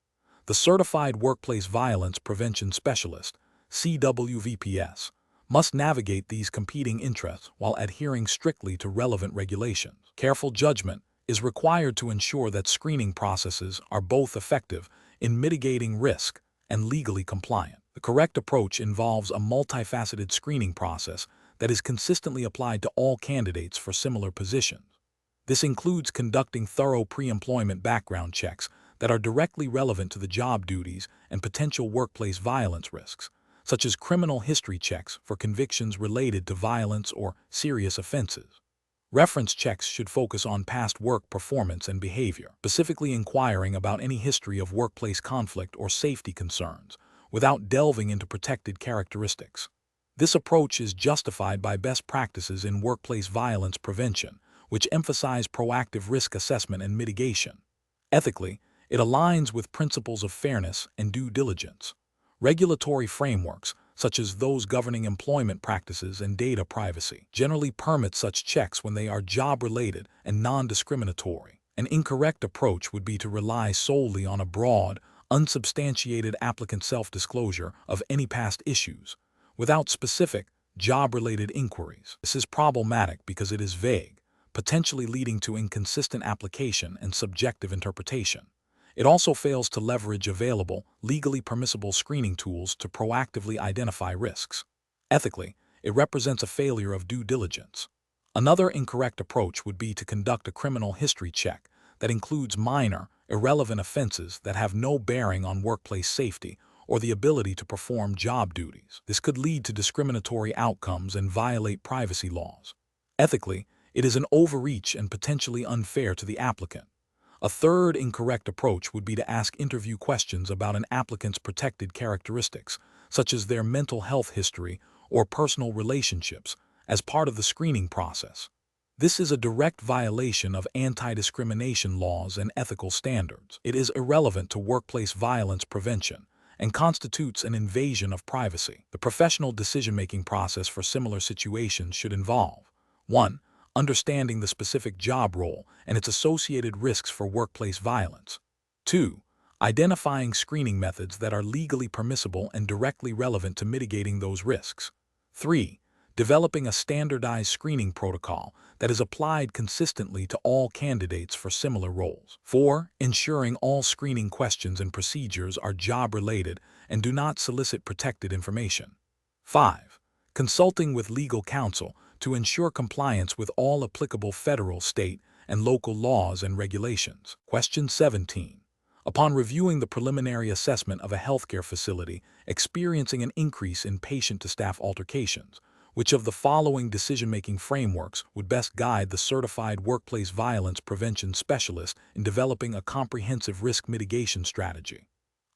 The Certified Workplace Violence Prevention Specialist, CWVPS, must navigate these competing interests while adhering strictly to relevant regulations. Careful judgment is required to ensure that screening processes are both effective in mitigating risk and legally compliant. The correct approach involves a multifaceted screening process that is consistently applied to all candidates for similar positions. This includes conducting thorough pre-employment background checks that are directly relevant to the job duties and potential workplace violence risks, such as criminal history checks for convictions related to violence or serious offenses. Reference checks should focus on past work performance and behavior, specifically inquiring about any history of workplace conflict or safety concerns, without delving into protected characteristics. This approach is justified by best practices in workplace violence prevention, which emphasize proactive risk assessment and mitigation. Ethically, it aligns with principles of fairness and due diligence. Regulatory frameworks, such as those governing employment practices and data privacy, generally permit such checks when they are job-related and non-discriminatory. An incorrect approach would be to rely solely on a broad, unsubstantiated applicant self-disclosure of any past issues, without specific, job-related inquiries. This is problematic because it is vague, potentially leading to inconsistent application and subjective interpretation. It also fails to leverage available, legally permissible screening tools to proactively identify risks. Ethically, it represents a failure of due diligence. Another incorrect approach would be to conduct a criminal history check that includes minor, irrelevant offenses that have no bearing on workplace safety or the ability to perform job duties. This could lead to discriminatory outcomes and violate privacy laws. Ethically, it is an overreach and potentially unfair to the applicant. A third incorrect approach would be to ask interview questions about an applicant's protected characteristics, such as their mental health history or personal relationships, as part of the screening process. This is a direct violation of anti-discrimination laws and ethical standards. It is irrelevant to workplace violence prevention and constitutes an invasion of privacy. The professional decision-making process for similar situations should involve 1. Understanding the specific job role and its associated risks for workplace violence. 2. Identifying screening methods that are legally permissible and directly relevant to mitigating those risks. 3. developing a standardized screening protocol that is applied consistently to all candidates for similar roles. 4. Ensuring all screening questions and procedures are job-related and do not solicit protected information. 5. Consulting with legal counsel to ensure compliance with all applicable federal, state, and local laws and regulations. Question 17. Upon reviewing the preliminary assessment of a healthcare facility experiencing an increase in patient-to-staff altercations, which of the following decision-making frameworks would best guide the certified workplace violence prevention specialist in developing a comprehensive risk mitigation strategy?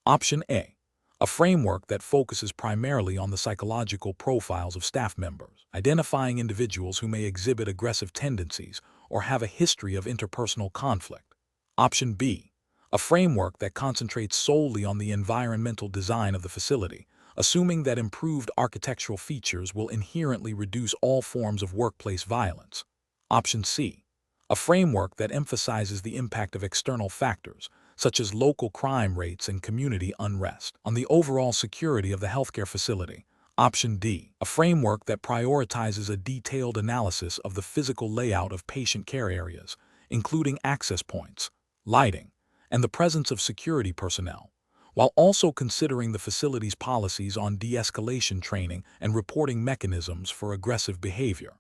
Option A. A framework that focuses primarily on the psychological profiles of staff members, identifying individuals who may exhibit aggressive tendencies or have a history of interpersonal conflict. Option B. A framework that concentrates solely on the environmental design of the facility, assuming that improved architectural features will inherently reduce all forms of workplace violence. Option C. A framework that emphasizes the impact of external factors, such as local crime rates and community unrest, on the overall security of the healthcare facility. Option D. A framework that prioritizes a detailed analysis of the physical layout of patient care areas, including access points, lighting, and the presence of security personnel, while also considering the facility's policies on de-escalation training and reporting mechanisms for aggressive behavior.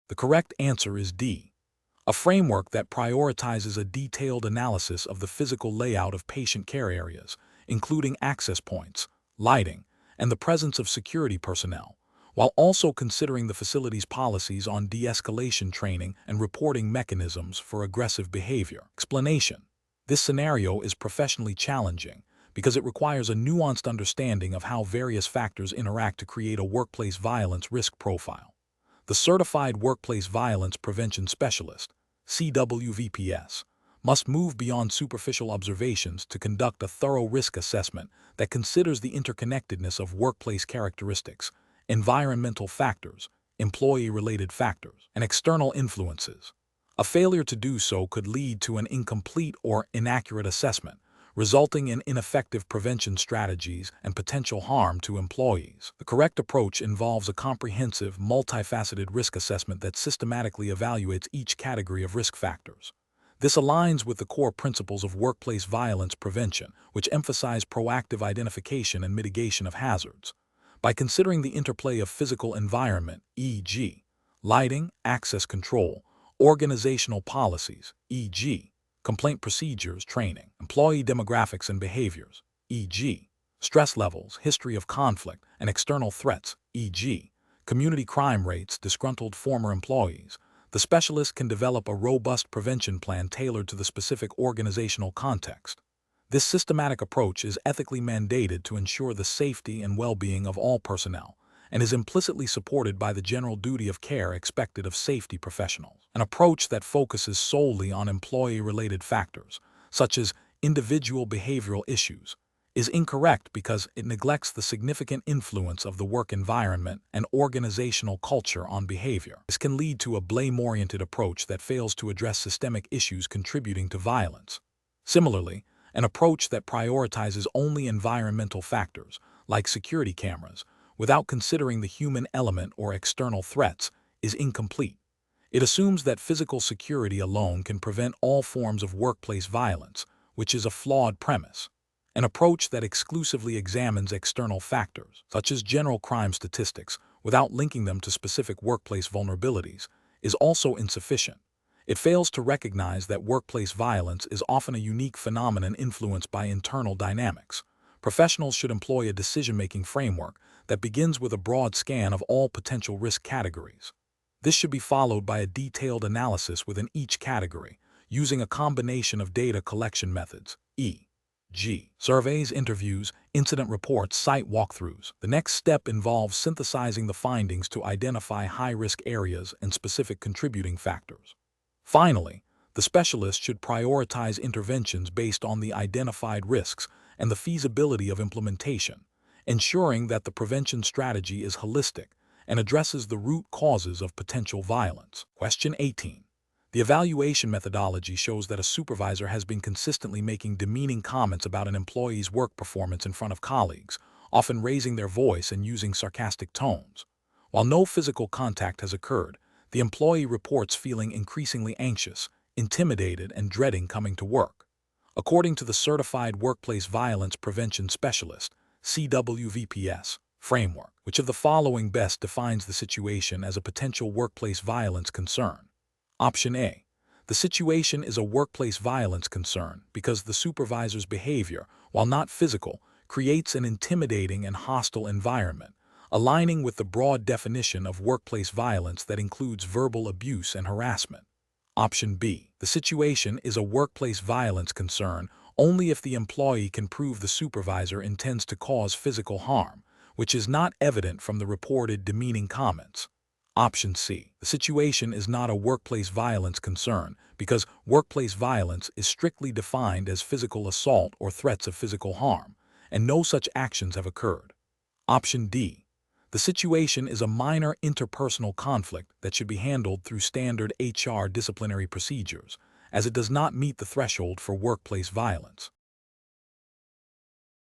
The correct answer is D. A framework that prioritizes a detailed analysis of the physical layout of patient care areas, including access points, lighting, and the presence of security personnel, while also considering the facility's policies on de-escalation training and reporting mechanisms for aggressive behavior. Explanation. This scenario is professionally challenging because it requires a nuanced understanding of how various factors interact to create a workplace violence risk profile. The Certified Workplace Violence Prevention Specialist, CWVPS, must move beyond superficial observations to conduct a thorough risk assessment that considers the interconnectedness of workplace characteristics, environmental factors, employee-related factors, and external influences. A failure to do so could lead to an incomplete or inaccurate assessment, resulting in ineffective prevention strategies and potential harm to employees. The correct approach involves a comprehensive, multifaceted risk assessment that systematically evaluates each category of risk factors. This aligns with the core principles of workplace violence prevention, which emphasize proactive identification and mitigation of hazards. By considering the interplay of physical environment, e.g., lighting, access control, organizational policies, e.g., complaint procedures, training, employee demographics and behaviors, e.g., stress levels, history of conflict, and external threats, e.g., community crime rates, disgruntled former employees, the specialist can develop a robust prevention plan tailored to the specific organizational context. This systematic approach is ethically mandated to ensure the safety and well-being of all personnel, and is implicitly supported by the general duty of care expected of safety professionals. An approach that focuses solely on employee-related factors, such as individual behavioral issues, is incorrect because it neglects the significant influence of the work environment and organizational culture on behavior. This can lead to a blame-oriented approach that fails to address systemic issues contributing to violence. Similarly, an approach that prioritizes only environmental factors, like security cameras, without considering the human element or external threats, is incomplete. It assumes that physical security alone can prevent all forms of workplace violence, which is a flawed premise. An approach that exclusively examines external factors, such as general crime statistics, without linking them to specific workplace vulnerabilities, is also insufficient. It fails to recognize that workplace violence is often a unique phenomenon influenced by internal dynamics. Professionals should employ a decision-making framework that begins with a broad scan of all potential risk categories. This should be followed by a detailed analysis within each category, using a combination of data collection methods, e.g., surveys, interviews, incident reports, site walkthroughs. The next step involves synthesizing the findings to identify high-risk areas and specific contributing factors. Finally, the specialist should prioritize interventions based on the identified risks and the feasibility of implementation, ensuring that the prevention strategy is holistic and addresses the root causes of potential violence. Question 18. The evaluation methodology shows that a supervisor has been consistently making demeaning comments about an employee's work performance in front of colleagues, often raising their voice and using sarcastic tones. While no physical contact has occurred, the employee reports feeling increasingly anxious, intimidated, and dreading coming to work. According to the Certified Workplace Violence Prevention Specialist, CWVPS, framework, which of the following best defines the situation as a potential workplace violence concern? Option A. The situation is a workplace violence concern because the supervisor's behavior, while not physical, creates an intimidating and hostile environment, aligning with the broad definition of workplace violence that includes verbal abuse and harassment. Option B. The situation is a workplace violence concern only if the employee can prove the supervisor intends to cause physical harm, which is not evident from the reported demeaning comments. Option C. The situation is not a workplace violence concern because workplace violence is strictly defined as physical assault or threats of physical harm, and no such actions have occurred. Option D. The situation is a minor interpersonal conflict that should be handled through standard HR disciplinary procedures, as it does not meet the threshold for workplace violence.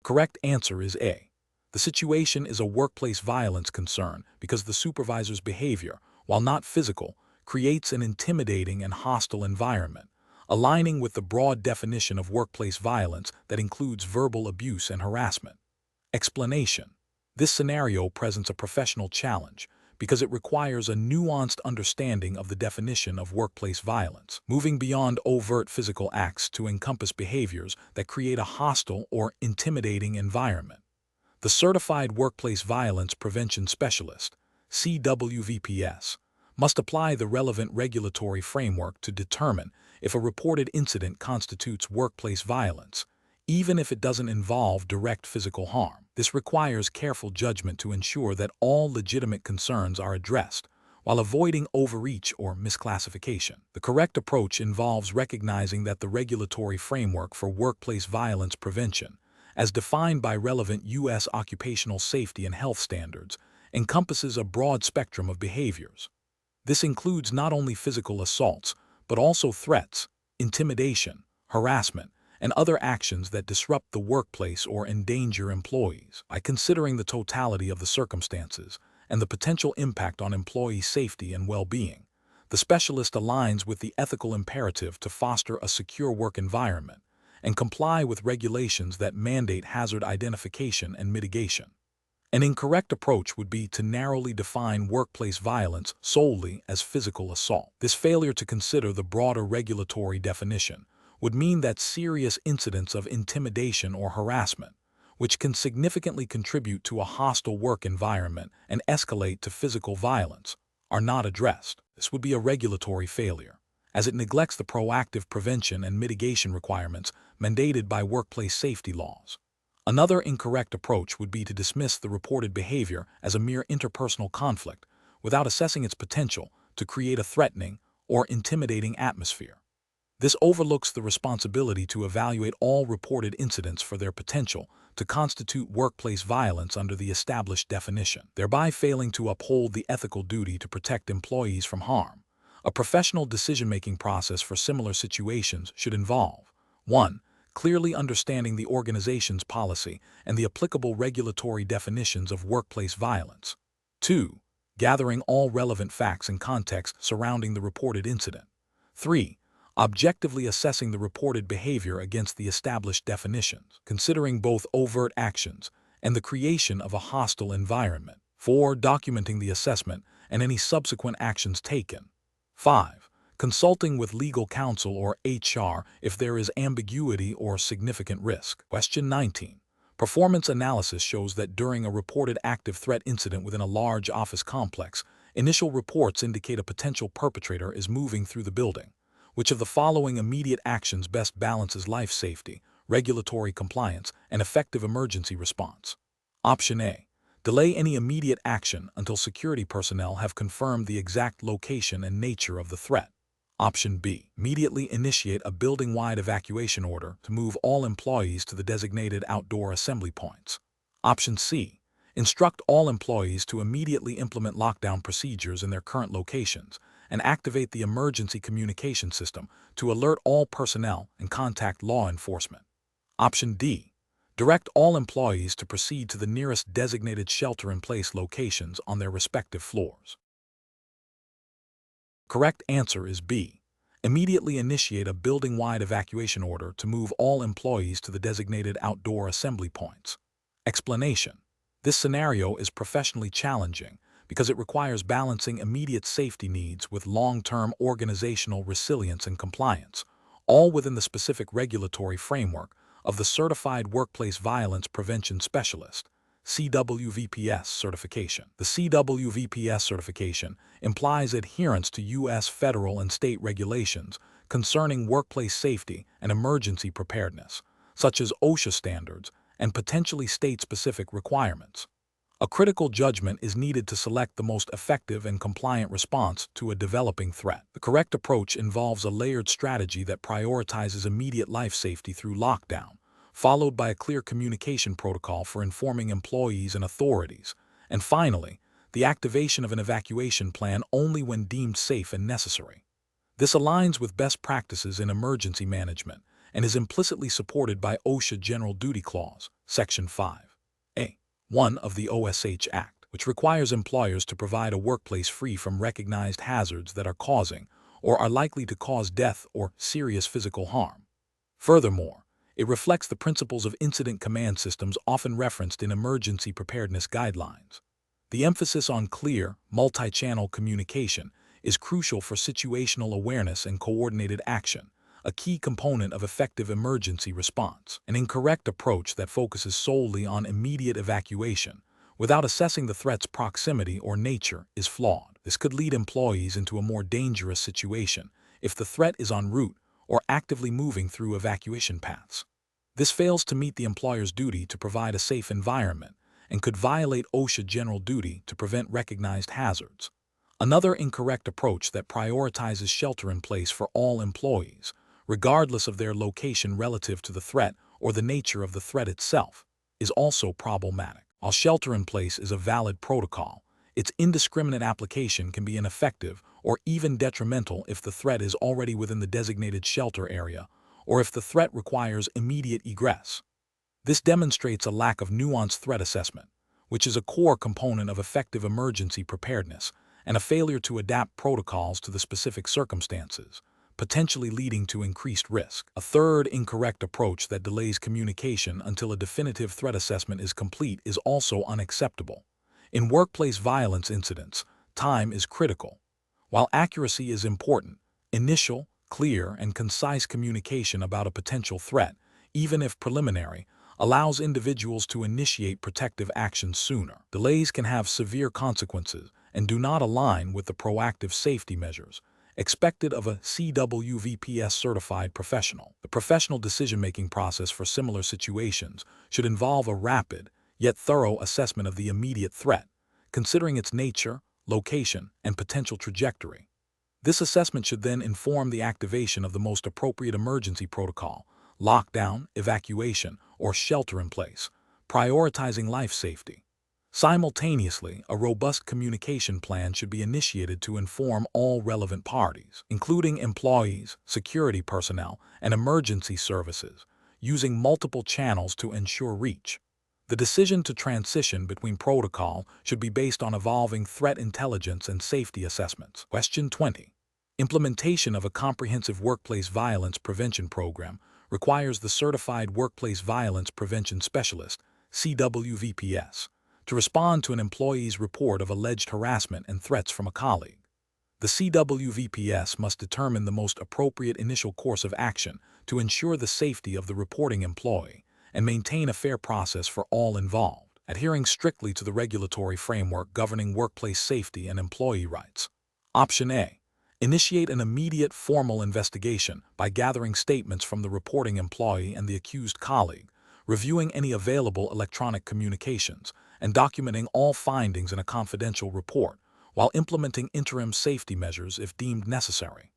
Correct answer is A. The situation is a workplace violence concern because the supervisor's behavior, while not physical, creates an intimidating and hostile environment, aligning with the broad definition of workplace violence that includes verbal abuse and harassment. Explanation. This scenario presents a professional challenge because it requires a nuanced understanding of the definition of workplace violence, moving beyond overt physical acts to encompass behaviors that create a hostile or intimidating environment. The Certified Workplace Violence Prevention Specialist, CWVPS, must apply the relevant regulatory framework to determine if a reported incident constitutes workplace violence, even if it doesn't involve direct physical harm. This requires careful judgment to ensure that all legitimate concerns are addressed, while avoiding overreach or misclassification. The correct approach involves recognizing that the regulatory framework for workplace violence prevention, as defined by relevant U.S. occupational safety and health standards, encompasses a broad spectrum of behaviors. This includes not only physical assaults, but also threats, intimidation, harassment, and other actions that disrupt the workplace or endanger employees. By considering the totality of the circumstances and the potential impact on employee safety and well-being, the specialist aligns with the ethical imperative to foster a secure work environment and comply with regulations that mandate hazard identification and mitigation. An incorrect approach would be to narrowly define workplace violence solely as physical assault. This failure to consider the broader regulatory definition would mean that serious incidents of intimidation or harassment, which can significantly contribute to a hostile work environment and escalate to physical violence, are not addressed. This would be a regulatory failure, as it neglects the proactive prevention and mitigation requirements mandated by workplace safety laws. Another incorrect approach would be to dismiss the reported behavior as a mere interpersonal conflict without assessing its potential to create a threatening or intimidating atmosphere. This overlooks the responsibility to evaluate all reported incidents for their potential to constitute workplace violence under the established definition, thereby failing to uphold the ethical duty to protect employees from harm. A professional decision-making process for similar situations should involve 1. Clearly understanding the organization's policy and the applicable regulatory definitions of workplace violence. 2. Gathering all relevant facts and context surrounding the reported incident. 3. Objectively assessing the reported behavior against the established definitions, considering both overt actions and the creation of a hostile environment. 4. Documenting the assessment and any subsequent actions taken. 5. Consulting with legal counsel or HR if there is ambiguity or significant risk. Question 19. Performance analysis shows that during a reported active threat incident within a large office complex, initial reports indicate a potential perpetrator is moving through the building. Which of the following immediate actions best balances life safety, regulatory compliance, and effective emergency response? Option A. Delay any immediate action until security personnel have confirmed the exact location and nature of the threat. Option B. Immediately initiate a building-wide evacuation order to move all employees to the designated outdoor assembly points. Option C. Instruct all employees to immediately implement lockdown procedures in their current locations and activate the emergency communication system to alert all personnel and contact law enforcement. Option D. Direct all employees to proceed to the nearest designated shelter-in-place locations on their respective floors. Correct answer is B. Immediately initiate a building-wide evacuation order to move all employees to the designated outdoor assembly points. Explanation: this scenario is professionally challenging because it requires balancing immediate safety needs with long-term organizational resilience and compliance, all within the specific regulatory framework of the Certified Workplace Violence Prevention Specialist (CWVPS) certification. The CWVPS certification implies adherence to U.S. federal and state regulations concerning workplace safety and emergency preparedness, such as OSHA standards and potentially state-specific requirements. A critical judgment is needed to select the most effective and compliant response to a developing threat. The correct approach involves a layered strategy that prioritizes immediate life safety through lockdown, followed by a clear communication protocol for informing employees and authorities, and finally, the activation of an evacuation plan only when deemed safe and necessary. This aligns with best practices in emergency management and is implicitly supported by OSHA General Duty Clause, Section 5(a)(1) of the OSH Act, which requires employers to provide a workplace free from recognized hazards that are causing or are likely to cause death or serious physical harm. Furthermore, it reflects the principles of incident command systems often referenced in emergency preparedness guidelines. The emphasis on clear, multi-channel communication is crucial for situational awareness and coordinated action, a key component of effective emergency response. An incorrect approach that focuses solely on immediate evacuation without assessing the threat's proximity or nature is flawed. This could lead employees into a more dangerous situation if the threat is en route or actively moving through evacuation paths. This fails to meet the employer's duty to provide a safe environment and could violate OSHA general duty to prevent recognized hazards. Another incorrect approach that prioritizes shelter in place for all employees, regardless of their location relative to the threat or the nature of the threat itself, is also problematic. While shelter in place is a valid protocol, its indiscriminate application can be ineffective or even detrimental if the threat is already within the designated shelter area or if the threat requires immediate egress. This demonstrates a lack of nuanced threat assessment, which is a core component of effective emergency preparedness, and a failure to adapt protocols to the specific circumstances, potentially leading to increased risk. A third incorrect approach that delays communication until a definitive threat assessment is complete is also unacceptable. In workplace violence incidents, time is critical. While accuracy is important, initial, clear, and concise communication about a potential threat, even if preliminary, allows individuals to initiate protective actions sooner. Delays can have severe consequences and do not align with the proactive safety measures expected of a CWVPS certified professional. The professional decision-making process for similar situations should involve a rapid, yet thorough assessment of the immediate threat, considering its nature, location, and potential trajectory. This assessment should then inform the activation of the most appropriate emergency protocol, lockdown, evacuation, or shelter in place, prioritizing life safety. Simultaneously, a robust communication plan should be initiated to inform all relevant parties, including employees, security personnel, and emergency services, using multiple channels to ensure reach. The decision to transition between protocol should be based on evolving threat intelligence and safety assessments. Question 20. Implementation of a comprehensive workplace violence prevention program requires the Certified Workplace Violence Prevention Specialist, CWVPS, to respond to an employee's report of alleged harassment and threats from a colleague. The CWVPS must determine the most appropriate initial course of action to ensure the safety of the reporting employee and maintain a fair process for all involved, adhering strictly to the regulatory framework governing workplace safety and employee rights. Option A. Initiate an immediate formal investigation by gathering statements from the reporting employee and the accused colleague, reviewing any available electronic communications, and documenting all findings in a confidential report, while implementing interim safety measures if deemed necessary.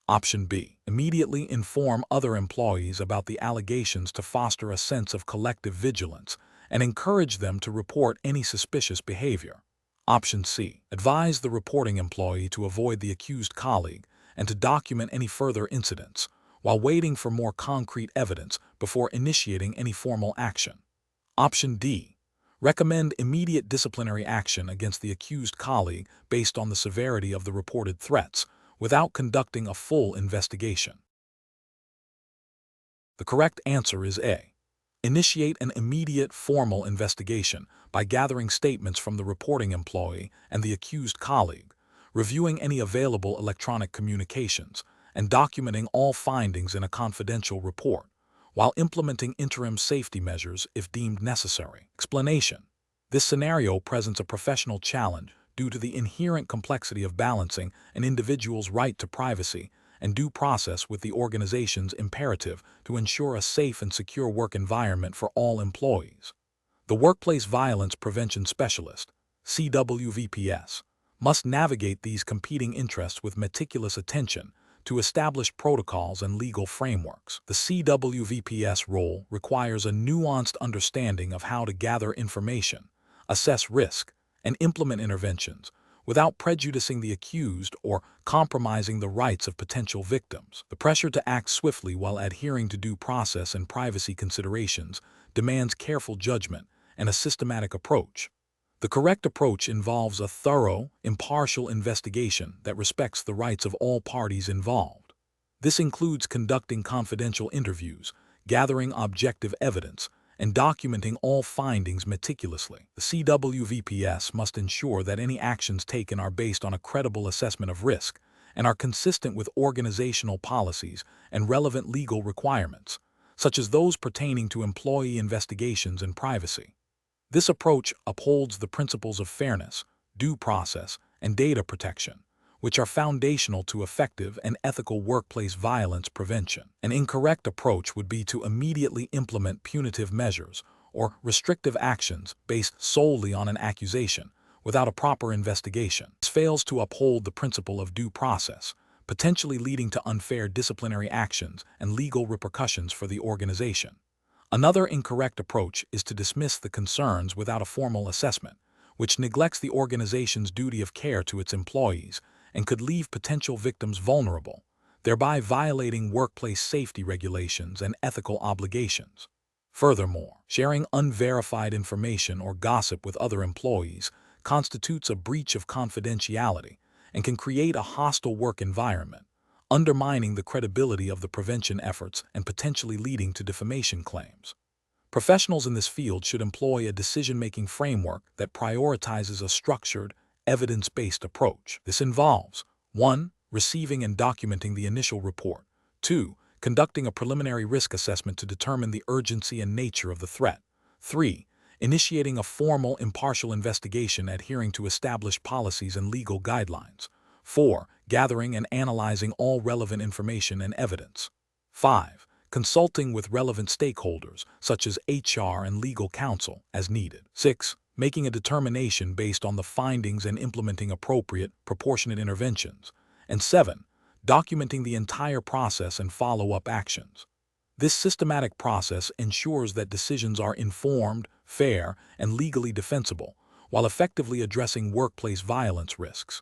Option B. Immediately inform other employees about the allegations to foster a sense of collective vigilance and encourage them to report any suspicious behavior. Option C. Advise the reporting employee to avoid the accused colleague and to document any further incidents, while waiting for more concrete evidence before initiating any formal action. Option D. Recommend immediate disciplinary action against the accused colleague based on the severity of the reported threats, without conducting a full investigation. The correct answer is A. Initiate an immediate formal investigation by gathering statements from the reporting employee and the accused colleague, reviewing any available electronic communications, and documenting all findings in a confidential report, while implementing interim safety measures if deemed necessary. Explanation: this scenario presents a professional challenge due to the inherent complexity of balancing an individual's right to privacy and due process with the organization's imperative to ensure a safe and secure work environment for all employees. The Workplace Violence Prevention Specialist, CWVPS, must navigate these competing interests with meticulous attention to establish protocols and legal frameworks. The CWVPS role requires a nuanced understanding of how to gather information, assess risk, and implement interventions without prejudicing the accused or compromising the rights of potential victims. The pressure to act swiftly while adhering to due process and privacy considerations demands careful judgment and a systematic approach. The correct approach involves a thorough, impartial investigation that respects the rights of all parties involved. This includes conducting confidential interviews, gathering objective evidence, and documenting all findings meticulously. The CWVPS must ensure that any actions taken are based on a credible assessment of risk and are consistent with organizational policies and relevant legal requirements, such as those pertaining to employee investigations and privacy. This approach upholds the principles of fairness, due process, and data protection, which are foundational to effective and ethical workplace violence prevention. An incorrect approach would be to immediately implement punitive measures or restrictive actions based solely on an accusation without a proper investigation. This fails to uphold the principle of due process, potentially leading to unfair disciplinary actions and legal repercussions for the organization. Another incorrect approach is to dismiss the concerns without a formal assessment, which neglects the organization's duty of care to its employees and could leave potential victims vulnerable, thereby violating workplace safety regulations and ethical obligations. Furthermore, sharing unverified information or gossip with other employees constitutes a breach of confidentiality and can create a hostile work environment, undermining the credibility of the prevention efforts and potentially leading to defamation claims. Professionals in this field should employ a decision-making framework that prioritizes a structured, evidence-based approach. This involves 1. Receiving and documenting the initial report. 2. Conducting a preliminary risk assessment to determine the urgency and nature of the threat. 3. Initiating a formal, impartial investigation adhering to established policies and legal guidelines. 4. Gathering and analyzing all relevant information and evidence. 5. Consulting with relevant stakeholders, such as HR and legal counsel, as needed. 6. Making a determination based on the findings and implementing appropriate, proportionate interventions. And 7. Documenting the entire process and follow-up actions. This systematic process ensures that decisions are informed, fair, and legally defensible, while effectively addressing workplace violence risks.